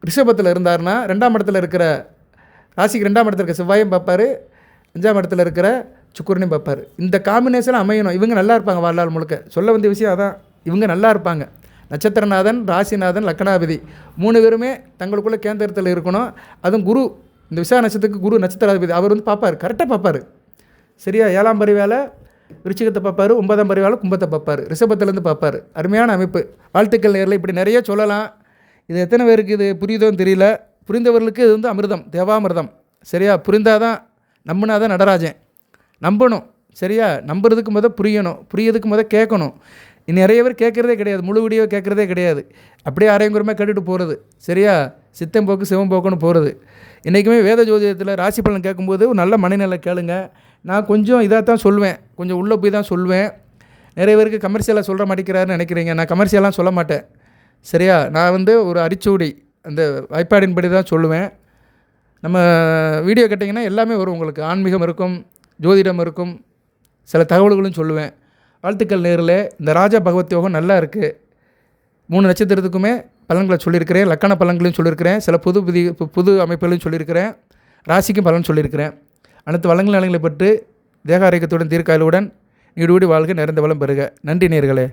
ரிஷபத்தில் இருந்தார்னா 2ஆம் இடத்துல இருக்கிற ராசிக்கு 2ஆம் இடத்துல இருக்க செவ்வாயும் பார்ப்பார், 5ஆம் இடத்துல இருக்கிற சுக்கிரனையும் பார்ப்பார். இந்த காம்பினேஷன் அமையணும். இவங்க நல்லா இருப்பாங்க வாழ்நாள் முழுக்க. சொல்ல வந்த விஷயம் அதான். இவங்க நல்லா இருப்பாங்க. நட்சத்திரநாதன், ராசிநாதன், லக்கணாபதி 3 பேருமே தங்களுக்குள்ள கேந்திரத்தில் இருக்கணும். அதுவும் குரு, இந்த விசா நட்சத்திரத்துக்கு குரு நட்சத்திராதிபதி, அவர் வந்து பார்ப்பார், கரெக்டாக பார்ப்பார். சரியா? 7ஆம் பரிவேலை விருச்சிகத்தை பார்ப்பார், 9ஆம் பரிவேலை கும்பத்தை பார்ப்பார், ரிஷபத்திலேருந்து பார்ப்பார். அருமையான அமைப்பு. வாழ்த்துக்கள் நேரில். இப்படி நிறைய சொல்லலாம். இது எத்தனை பேருக்கு இது புரியுதோன்னு தெரியல. புரிந்தவர்களுக்கு இது வந்து அமிர்தம், தேவாமிர்தம். சரியா? புரிந்தாதான், நம்பினாதான் நடராஜன். நம்பணும். சரியா? நம்புறதுக்கு புரியணும், புரியறதுக்கு கேட்கணும். நிறைய பேர் கேட்குறதே கிடையாது, முழு வீடியோ கேட்குறதே கிடையாது. அப்படியே அரைங்குறமே கேட்டுட்டு போகிறது. சரியா? சித்தம் போக்கு சிவம் போக்குன்னு போகிறது. இன்றைக்குமே வேத ஜோதிடத்தில் ராசி பலன் கேட்கும்போது ஒரு நல்ல மனநிலை கேளுங்க. நான் கொஞ்சம் இதாக தான் சொல்லுவேன், கொஞ்சம் உள்ளே போய் தான் சொல்லுவேன். நிறைய பேருக்கு கமர்ஷியலாக சொல்கிற மாட்டேங்கிறாருன்னு நினைக்கிறீங்க. நான் கமர்ஷியலாக சொல்ல மாட்டேன். சரியா? நான் வந்து ஒரு அரிச்சூடி அந்த வாய்ப்பாடின்படி தான் சொல்லுவேன். நம்ம வீடியோ கேட்டிங்கன்னா எல்லாமே வரும் உங்களுக்கு. ஆன்மீகம் இருக்கும், ஜோதிடம் இருக்கும், சில தகவல்களும் சொல்லுவேன். வாழ்த்துக்கள் நேரில். இந்த ராஜா பகவத் யோகம் நல்லா இருக்குது. 3 நட்சத்திரத்துக்குமே பலன்களை சொல்லியிருக்கிறேன், லக்கண பலன்களையும் சொல்லியிருக்கிறேன், சில புது அமைப்புகளையும் சொல்லியிருக்கிறேன், ராசிக்கும் பலன் சொல்லியிருக்கிறேன். அனைத்து வளங்கள் நலங்களை பெற்று தேக ஆரோக்கியத்துடன் தீர்க்காயலுடன் நீடூடி வாழ்க, நிறைந்த வளம் பெறுக. நன்றி நேயர்களே.